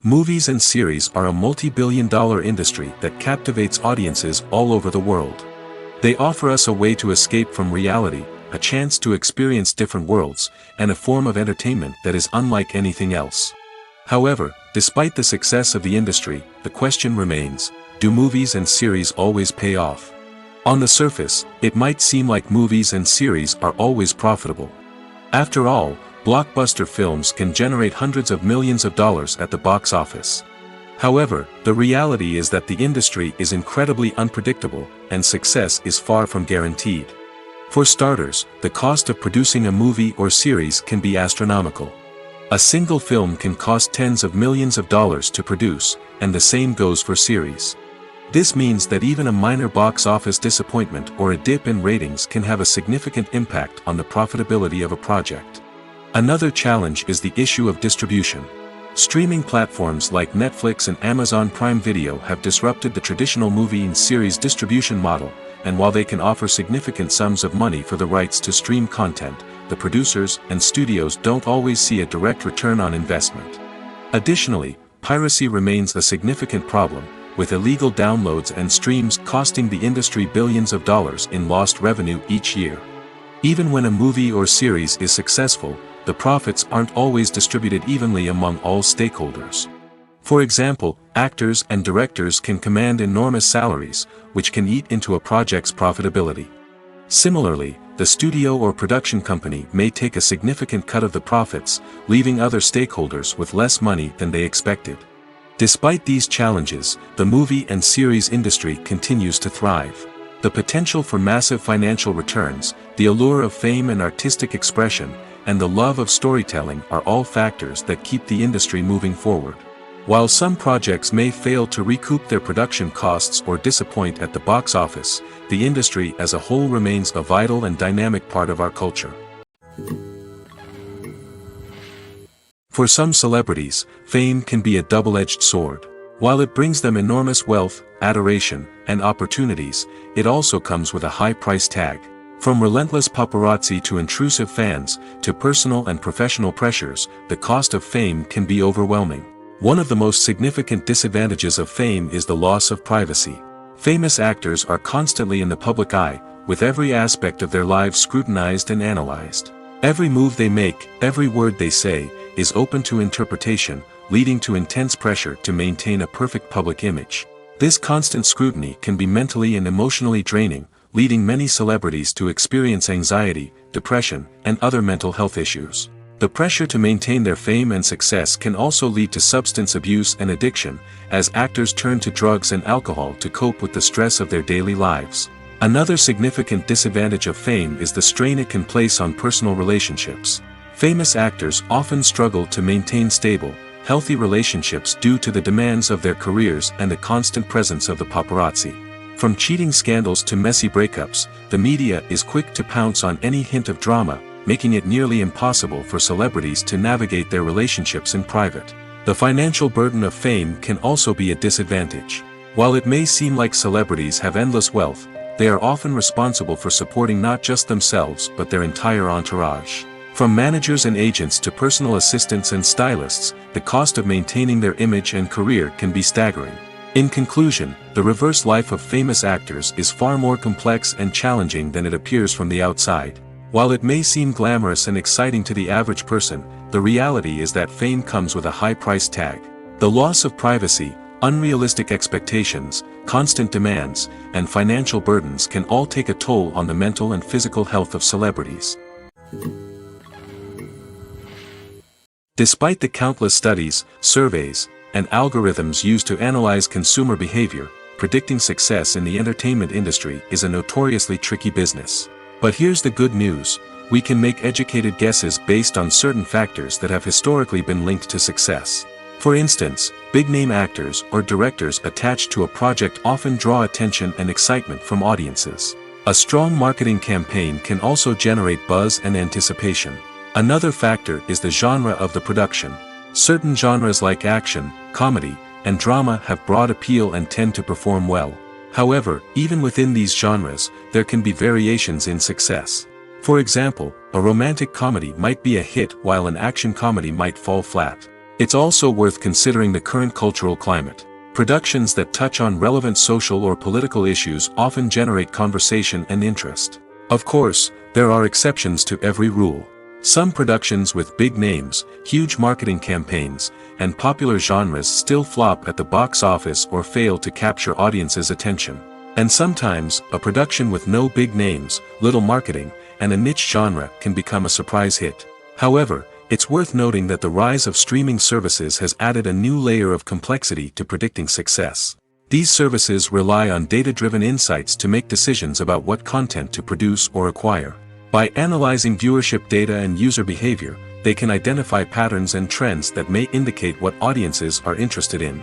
Speaker 1: Movies and series are a multi-billion-dollar industry that captivates audiences all over the world. They offer us a way to escape from reality, a chance to experience different worlds, and a form of entertainment that is unlike anything else. However, despite the success of the industry, the question remains, do movies and series always pay off? On the surface, it might seem like movies and series are always profitable. After all, blockbuster films can generate hundreds of millions of dollars at the box office. However, the reality is that the industry is incredibly unpredictable, and success is far from guaranteed. For starters, the cost of producing a movie or series can be astronomical. A single film can cost tens of millions of dollars to produce, and the same goes for series. This means that even a minor box office disappointment or a dip in ratings can have a significant impact on the profitability of a project. Another challenge is the issue of distribution. Streaming platforms like Netflix and Amazon Prime Video have disrupted the traditional movie and series distribution model, and while they can offer significant sums of money for the rights to stream content, the producers and studios don't always see a direct return on investment. Additionally, piracy remains a significant problem, with illegal downloads and streams costing the industry billions of dollars in lost revenue each year. Even when a movie or series is successful, the profits aren't always distributed evenly among all stakeholders. For example, actors and directors can command enormous salaries, which can eat into a project's profitability. Similarly, the studio or production company may take a significant cut of the profits, leaving other stakeholders with less money than they expected. Despite these challenges, the movie and series industry continues to thrive. The potential for massive financial returns, the allure of fame and artistic expression, and the love of storytelling are all factors that keep the industry moving forward. While some projects may fail to recoup their production costs or disappoint at the box office, the industry as a whole remains a vital and dynamic part of our culture. For some celebrities, fame can be a double-edged sword. While it brings them enormous wealth, adoration, and opportunities, it also comes with a high price tag. From relentless paparazzi to intrusive fans, to personal and professional pressures, the cost of fame can be overwhelming. One of the most significant disadvantages of fame is the loss of privacy. Famous actors are constantly in the public eye, with every aspect of their lives scrutinized and analyzed. Every move they make, every word they say, is open to interpretation, leading to intense pressure to maintain a perfect public image. This constant scrutiny can be mentally and emotionally draining, leading many celebrities to experience anxiety, depression, and other mental health issues. The pressure to maintain their fame and success can also lead to substance abuse and addiction, as actors turn to drugs and alcohol to cope with the stress of their daily lives. Another significant disadvantage of fame is the strain it can place on personal relationships. Famous actors often struggle to maintain stable, healthy relationships due to the demands of their careers and the constant presence of the paparazzi. From cheating scandals to messy breakups, the media is quick to pounce on any hint of drama, making it nearly impossible for celebrities to navigate their relationships in private. The financial burden of fame can also be a disadvantage. While it may seem like celebrities have endless wealth, they are often responsible for supporting not just themselves but their entire entourage. From managers and agents to personal assistants and stylists, the cost of maintaining their image and career can be staggering. In conclusion, the reverse life of famous actors is far more complex and challenging than it appears from the outside. While it may seem glamorous and exciting to the average person, the reality is that fame comes with a high price tag. The loss of privacy, unrealistic expectations, constant demands, and financial burdens can all take a toll on the mental and physical health of celebrities. Despite the countless studies, surveys, and algorithms used to analyze consumer behavior, predicting success in the entertainment industry is a notoriously tricky business. But here's the good news: we can make educated guesses based on certain factors that have historically been linked to success. For instance, big-name actors or directors attached to a project often draw attention and excitement from audiences. A strong marketing campaign can also generate buzz and anticipation. Another factor is the genre of the production. Certain genres like action, comedy, and drama have broad appeal and tend to perform well. However, even within these genres, there can be variations in success. For example, a romantic comedy might be a hit while an action comedy might fall flat. It's also worth considering the current cultural climate. Productions that touch on relevant social or political issues often generate conversation and interest. Of course, there are exceptions to every rule. Some productions with big names, huge marketing campaigns, and popular genres still flop at the box office or fail to capture audiences' attention. And sometimes, a production with no big names, little marketing, and a niche genre can become a surprise hit. However, it's worth noting that the rise of streaming services has added a new layer of complexity to predicting success. These services rely on data-driven insights to make decisions about what content to produce or acquire. By analyzing viewership data and user behavior, they can identify patterns and trends that may indicate what audiences are interested in.